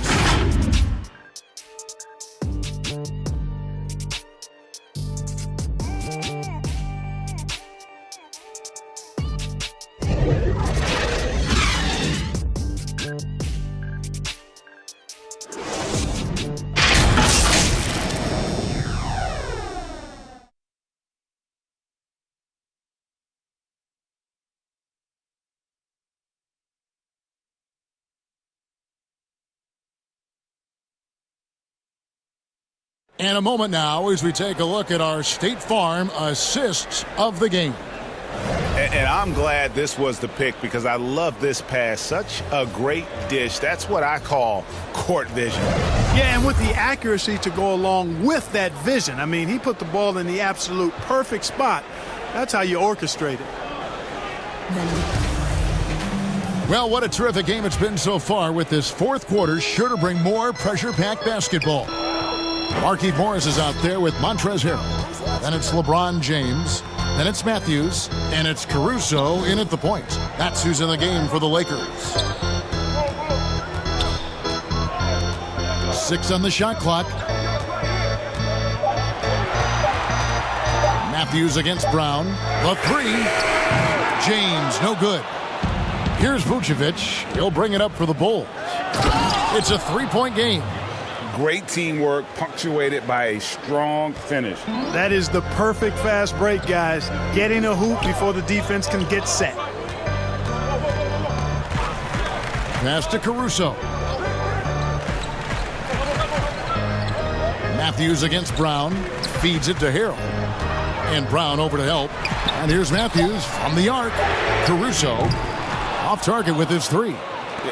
And a moment now as we take a look at our State Farm assists of the game. And I'm glad this was the pick because I love this pass. Such a great dish. That's what I call court vision. Yeah, and with the accuracy to go along with that vision. I mean, he put the ball in the absolute perfect spot. That's how you orchestrate it. Well, what a terrific game it's been so far with this fourth quarter. Sure to bring more pressure-packed basketball. Markieff Morris is out there with Montrezl Harrell. Then it's LeBron James. Then it's Matthews. And it's Caruso in at the point. That's who's in the game for the Lakers. 6 on the shot clock. Matthews against Brown. The 3. James, no good. Here's Vucevic. He'll bring it up for the Bulls. It's a 3-point game. Great teamwork, punctuated by a strong finish. That is the perfect fast break, guys. Getting a hoop before the defense can get set. Pass to Caruso. Matthews against Brown. Feeds it to Harrell. And Brown over to help. And here's Matthews from the arc. Caruso off target with his 3.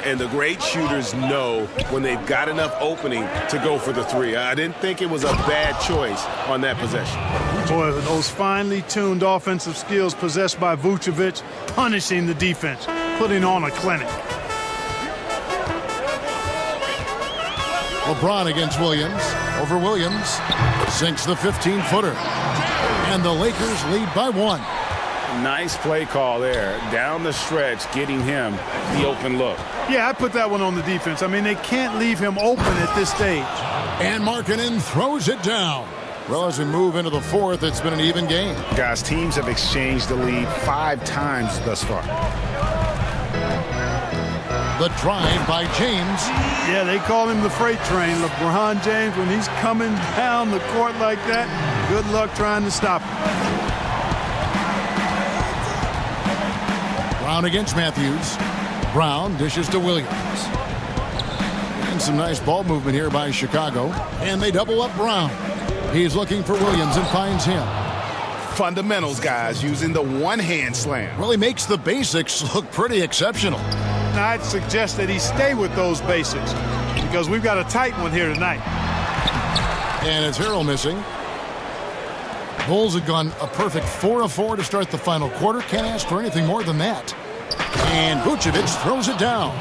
And the great shooters know when they've got enough opening to go for the 3. I didn't think it was a bad choice on that possession. Boy, those finely tuned offensive skills possessed by Vucevic, punishing the defense, putting on a clinic. LeBron against Williams. Over Williams. Sinks the 15-footer. And the Lakers lead by 1. Nice play call there. Down the stretch, getting him the open look. Yeah, I put that one on the defense. I mean, they can't leave him open at this stage. And Markkanen throws it down. Well, as we move into the fourth, it's been an even game. Guys, teams have exchanged the lead 5 times thus far. The drive by James. Yeah, they call him the freight train. LeBron James, when he's coming down the court like that, good luck trying to stop him. Brown against Matthews. Brown dishes to Williams. And some nice ball movement here by Chicago. And they double up Brown. He's looking for Williams and finds him. Fundamentals, guys, using the one-hand slam. Really makes the basics look pretty exceptional. Now, I'd suggest that he stay with those basics because we've got a tight one here tonight. And it's Harrell missing. Bulls have gone a perfect 4 of 4 to start the final quarter. Can't ask for anything more than that. And Vucevic throws it down.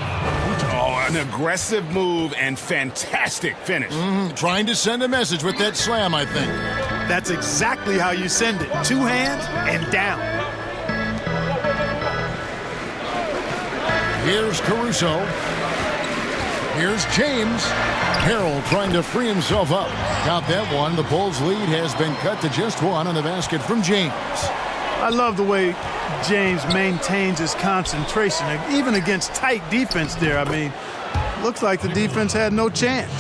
Oh, an aggressive move and fantastic finish. Trying to send a message with that slam, I think. That's exactly how you send it. 2 hands and down. Here's Caruso. Here's James. Harrell trying to free himself up. Got that one. The Bulls' lead has been cut to just 1 on the basket from James. I love the way James maintains his concentration, even against tight defense there. I mean, looks like the defense had no chance.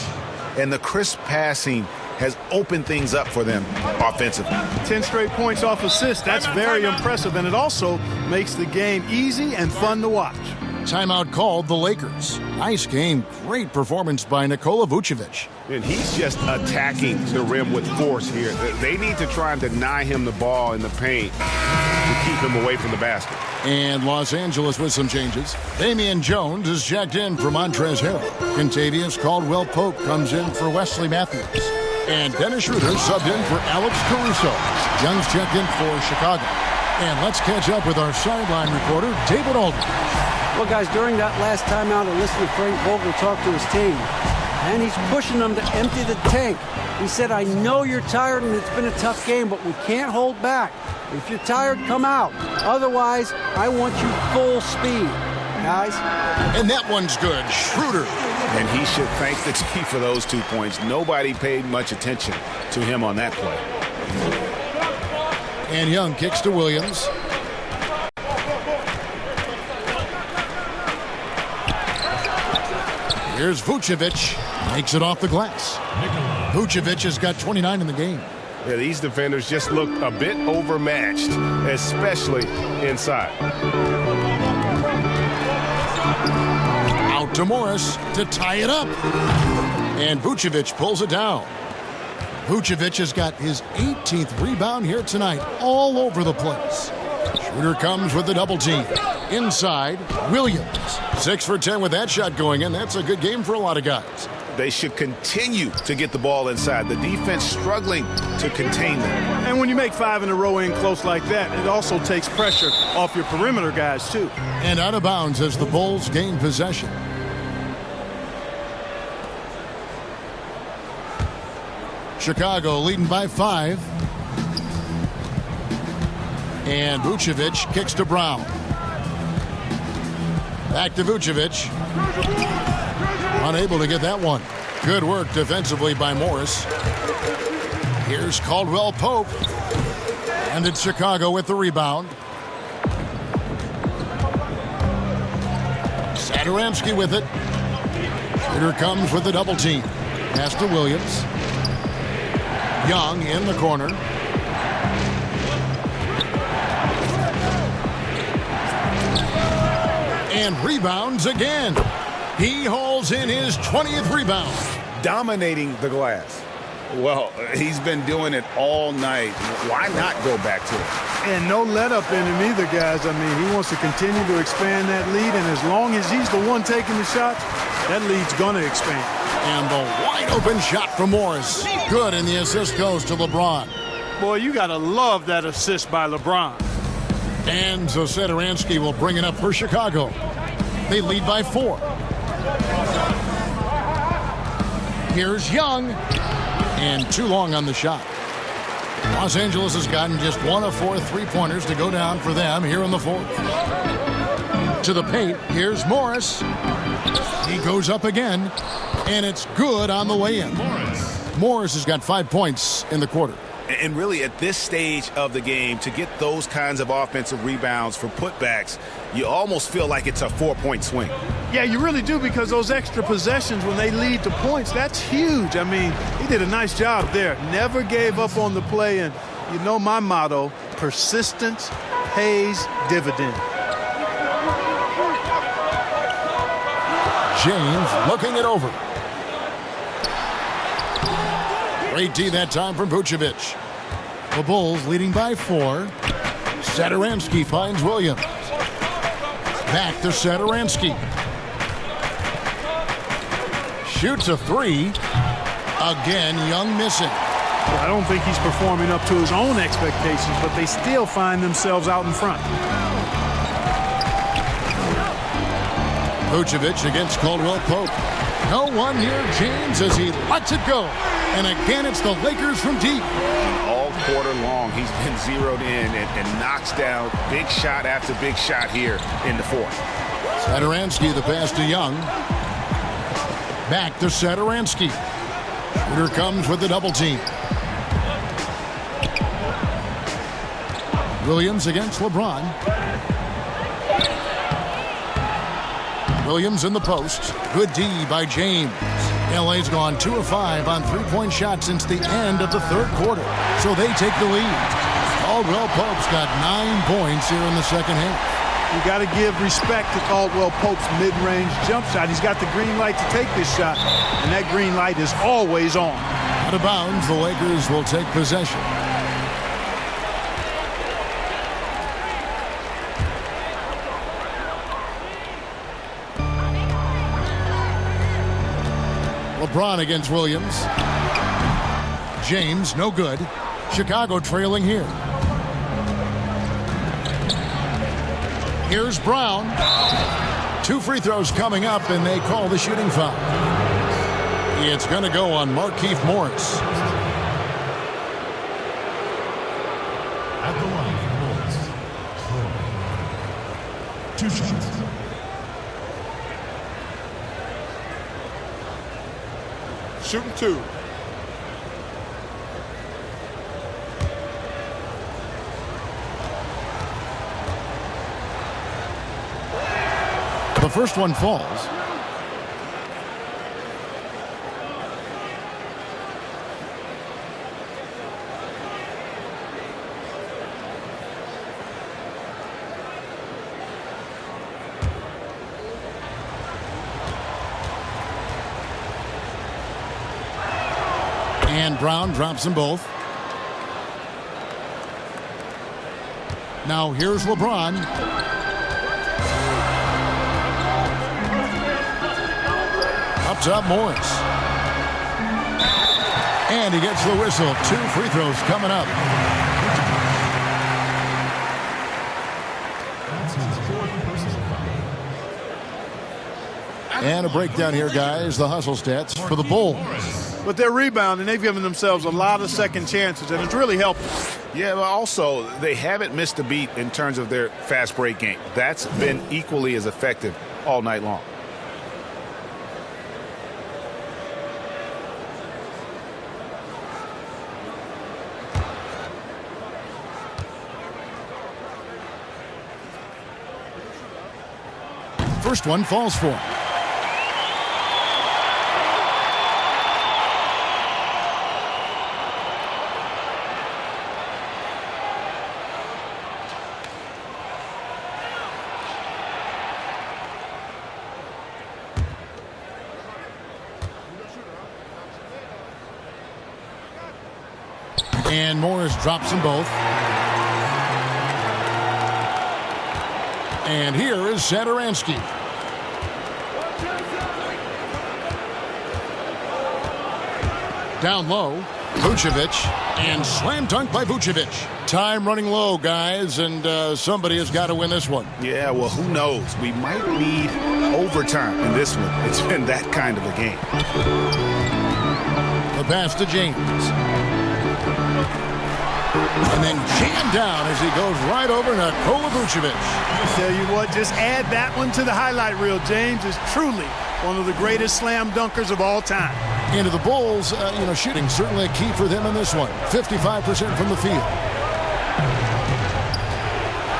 And the crisp passing has opened things up for them offensively. 10 straight points off assists. That's very impressive, and it also makes the game easy and fun to watch. Timeout called the Lakers. Nice game. Great performance by Nikola Vucevic. And he's just attacking the rim with force here. They need to try and deny him the ball in the paint to keep him away from the basket. And Los Angeles with some changes. Damian Jones is checked in for Montrezl Harrell. Kentavious Caldwell-Pope comes in for Wesley Matthews. And Dennis Schroeder subbed in for Alex Caruso. Young's checked in for Chicago. And let's catch up with our sideline reporter, David Aldridge. Well, guys, during that last timeout, I listened to Frank Vogel talk to his team, and he's pushing them to empty the tank. He said, I know you're tired and it's been a tough game, but we can't hold back. If you're tired, come out. Otherwise, I want you full speed, guys. And that one's good. Schroeder. And he should thank the team for those 2 points. Nobody paid much attention to him on that play. And Young kicks to Williams. Here's Vucevic. Makes it off the glass. Vucevic has got 29 in the game. Yeah, these defenders just look a bit overmatched, especially inside. Out to Morris to tie it up. And Vucevic pulls it down. Vucevic has got his 18th rebound here tonight, all over the place. Shooter comes with the double team. Inside, Williams. 6 for 10 with that shot going in. That's a good game for a lot of guys. They should continue to get the ball inside. The defense struggling to contain them. And when you make 5 in a row in close like that, it also takes pressure off your perimeter guys, too. And out of bounds as the Bulls gain possession. Chicago leading by 5. And Vucevic kicks to Brown. Back to Vucevic. Unable to get that one. Good work defensively by Morris. Here's Caldwell Pope. And it's Chicago with the rebound. Satoransky with it. Shooter comes with the double team. Pass to Williams. Young in the corner. And rebounds again. He hauls in his 20th rebound. Dominating the glass. Well, he's been doing it all night. Why not go back to it? And no let up in him either, guys. I mean, he wants to continue to expand that lead, and as long as he's the one taking the shots, that lead's going to expand. And the wide open shot from Morris. Good, and the assist goes to LeBron. Boy, you got to love that assist by LeBron. And so Satoransky will bring it up for Chicago. They lead by 4. Here's Young. And too long on the shot. Los Angeles has gotten just 1 of 4 3-pointers to go down for them here in the 4th. To the paint, here's Morris. He goes up again, and it's good on the way in. Morris has got 5 points in the quarter. And really, at this stage of the game, to get those kinds of offensive rebounds for putbacks, you almost feel like it's a 4-point swing. Yeah, you really do, because those extra possessions, when they lead to points, that's huge. I mean, he did a nice job there. Never gave up on the play, and you know my motto, persistence pays dividend. James looking it over. Great D that time from Vucevic. The Bulls leading by 4. Satoransky finds Williams. Back to Satoransky. Shoots a 3. Again, Young missing. I don't think he's performing up to his own expectations, but they still find themselves out in front. Vucevic against Caldwell Pope. No one near James as he lets it go. And again, it's the Lakers from deep. All quarter long, he's been zeroed in and knocks down big shot after big shot here in the 4th. Satoransky, the pass to Young. Back to Satoransky. Shooter comes with the double team. Williams against LeBron. Williams in the post. Good D by James. LA's gone 2 of 5 on 3-point shots since the end of the 3rd quarter. So they take the lead. Caldwell Pope's got 9 points here in the 2nd half. You got to give respect to Caldwell Pope's mid-range jump shot. He's got the green light to take this shot, and that green light is always on. Out of bounds, the Lakers will take possession. LeBron against Williams. James, no good. Chicago trailing here. Here's Brown. 2 free throws coming up, and they call the shooting foul. It's going to go on Markieff Morris. At the line for Morris. 2 shots. Shooting 2. The first one falls. And Brown drops them both. Now here's LeBron. Up top, Morris. And he gets the whistle. 2 free throws coming up. And a breakdown here, guys. The hustle stats for the Bulls. But they're rebounding. They've given themselves a lot of second chances, and it's really helped. Yeah, but also they haven't missed a beat in terms of their fast break game. That's been equally as effective all night long. First one falls for him. And Morris drops them both. And here is Satoransky. Down low, Vucevic, and slam dunk by Vucevic. Time running low, guys, and somebody has got to win this one. Yeah, well, who knows? We might need overtime in this one. It's been that kind of a game. The pass to James. And then jammed down as he goes right over Nikola Vucevic. Tell you what, just add that one to the highlight reel. James is truly one of the greatest slam dunkers of all time. Into the Bulls, shooting certainly a key for them in this one. 55% from the field.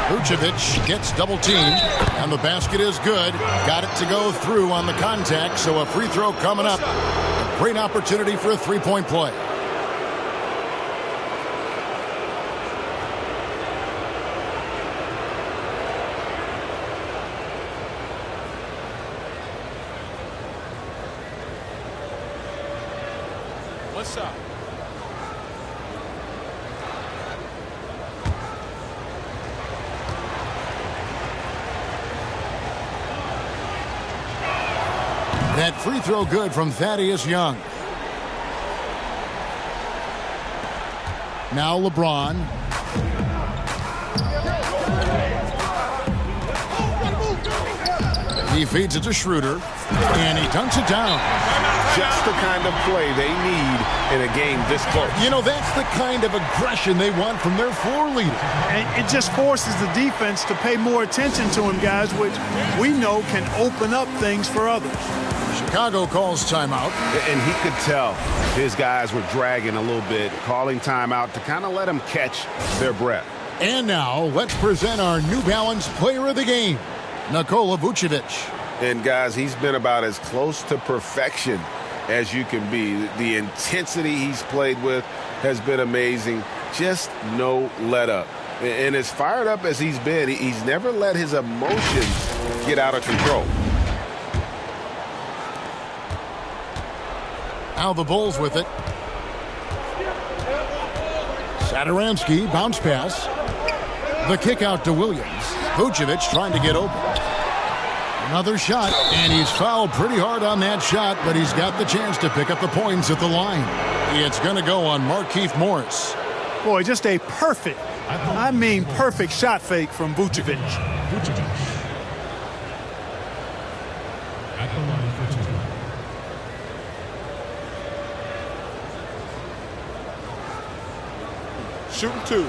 Vucevic gets double teamed, and the basket is good. Got it to go through on the contact, so a free throw coming up. A great opportunity for a three-point play. What's up? That free throw good from Thaddeus Young. Now LeBron. He feeds it to Schroeder, and he dunks it down. Just the kind of play they need in a game this close. That's the kind of aggression they want from their floor leader. And it just forces the defense to pay more attention to him, guys, which we know can open up things for others. Chicago calls timeout. And he could tell his guys were dragging a little bit, calling timeout to kind of let them catch their breath. And now, let's present our New Balance player of the game, Nikola Vucevic. And, guys, he's been about as close to perfection as you can be. The intensity he's played with has been amazing. Just no let up. And as fired up as he's been, he's never let his emotions get out of control. Now the Bulls with it. Satoransky, bounce pass. The kick out to Williams. Vucevic trying to get open. Another shot, and he's fouled pretty hard on that shot, but he's got the chance to pick up the points at the line. It's going to go on Markieff Morris. Boy, just a perfect shot fake from Vucevic. At the line for two. Shooting two.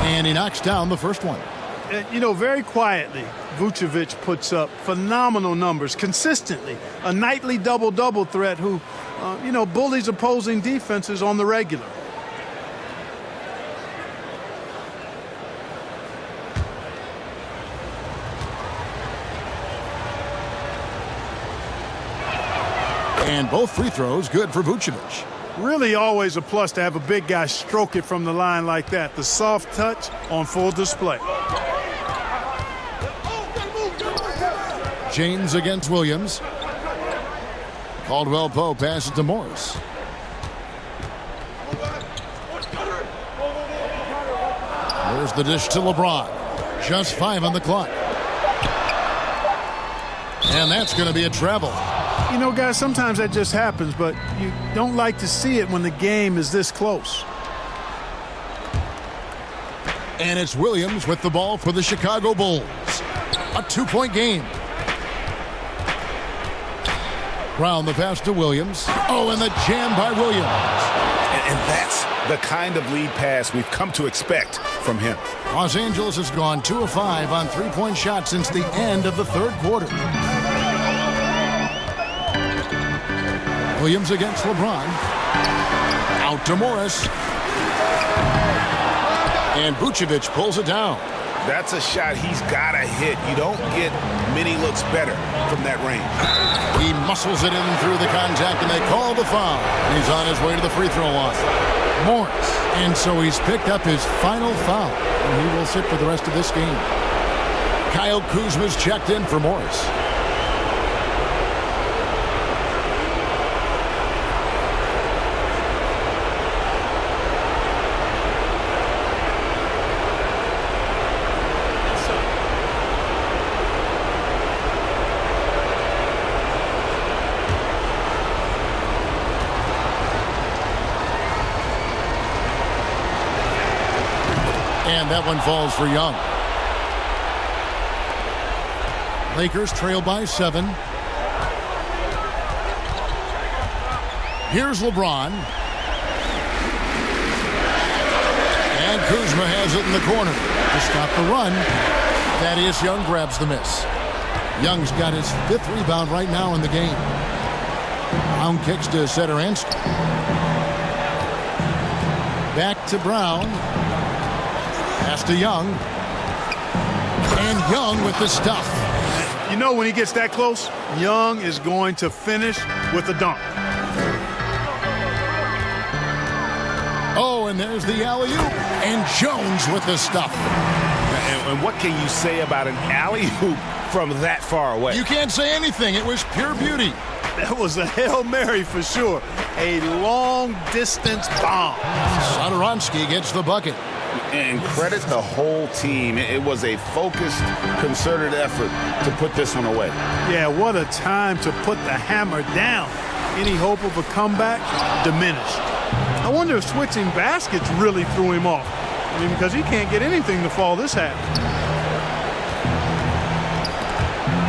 And he knocks down the first one. Very quietly, Vucevic puts up phenomenal numbers consistently. A nightly double-double threat who, bullies opposing defenses on the regular. And both free throws good for Vucevic. Really always a plus to have a big guy stroke it from the line like that. The soft touch on full display. James against Williams. Caldwell Pope passes to Morris. There's the dish to LeBron. Just 5 on the clock. And that's going to be a travel. You know, guys, sometimes that just happens, but you don't like to see it when the game is this close. And it's Williams with the ball for the Chicago Bulls. A 2-point game. Brown the pass to Williams. Oh, and the jam by Williams. And that's the kind of lead pass we've come to expect from him. Los Angeles has gone 2 of 5 on 3-point shots since the end of the third quarter. Williams against LeBron. Out to Morris. And Vucevic pulls it down. That's a shot he's got to hit. You don't get many looks better from that range. He muscles it in through the contact, and they call the foul. He's on his way to the free throw line. Morris. And so he's picked up his final foul, and he will sit for the rest of this game. Kyle Kuzma's checked in for Morris. And that one falls for Young. Lakers trail by 7. Here's LeBron. And Kuzma has it in the corner to stop the run. Thaddeus Young grabs the miss. Young's got his 5th rebound right now in the game. Brown kicks to Satoransky. Back to Brown. Pass to Young. And Young with the stuff. You know, when he gets that close, Young is going to finish with a dunk. Oh, and there's the alley-oop. And Jones with the stuff. And what can you say about an alley-oop from that far away? You can't say anything. It was pure beauty. That was a Hail Mary for sure. A long-distance bomb. Satoransky gets the bucket. And credit the whole team. It was a focused, concerted effort to put this one away. Yeah, what a time to put the hammer down. Any hope of a comeback diminished. I wonder if switching baskets really threw him off. I mean, because he can't get anything to fall this half.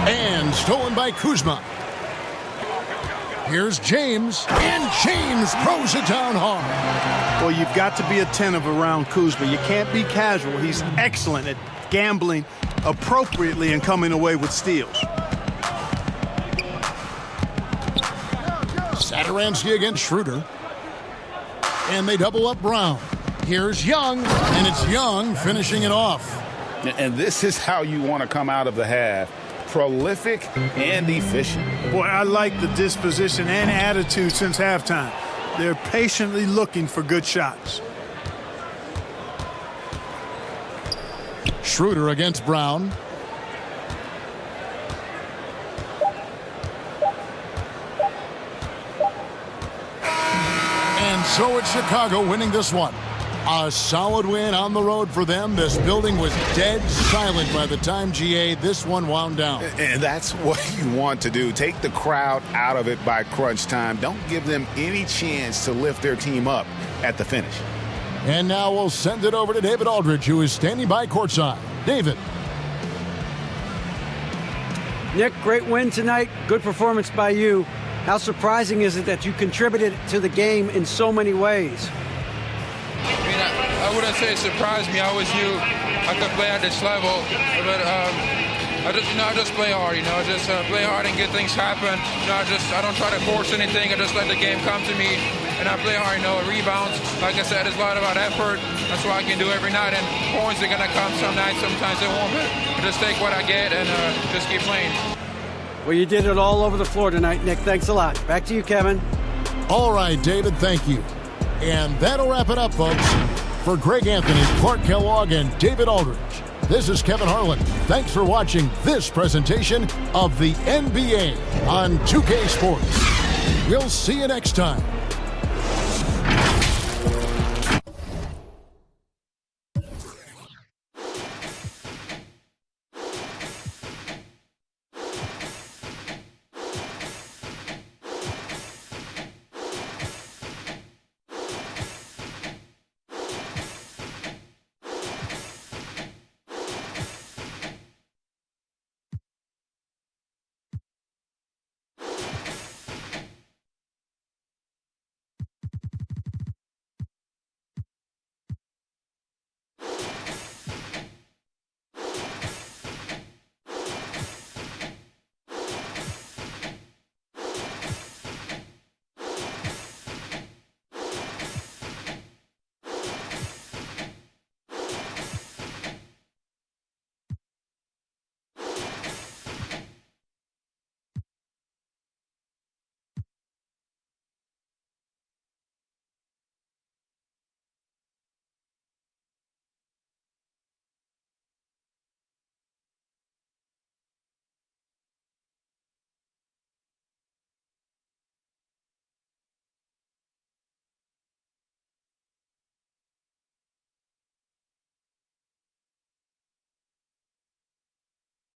And stolen by Kuzma. Here's James, and James throws it down hard. Well, you've got to be attentive around Kuzma. You can't be casual. He's excellent at gambling appropriately and coming away with steals. Satoransky against Schroeder. And they double up Brown. Here's Young, and it's Young finishing it off. And this is how you want to come out of the half. Prolific and efficient. Boy, I like the disposition and attitude since halftime. They're patiently looking for good shots. Schroeder against Brown. And so it's Chicago winning this one. A solid win on the road for them. This building was dead silent by the time, GA, this one wound down. And that's what you want to do. Take the crowd out of it by crunch time. Don't give them any chance to lift their team up at the finish. And now we'll send it over to David Aldridge, who is standing by courtside. David. Nick, great win tonight. Good performance by you. How surprising is it that you contributed to the game in so many ways? I wouldn't say it surprised me. I always knew I could play at this level, but I just play hard. Just play hard and get things happen. I don't try to force anything. I just let the game come to me, and I play hard. Rebounds. Like I said, it's a lot about effort. That's what I can do every night. And points are gonna come some nights. Sometimes they won't. But just take what I get and just keep playing. Well, you did it all over the floor tonight, Nick. Thanks a lot. Back to you, Kevin. All right, David, thank you. And that'll wrap it up, folks. For Greg Anthony, Clark Kellogg, and David Aldridge, this is Kevin Harlan. Thanks for watching this presentation of the NBA on 2K Sports. We'll see you next time.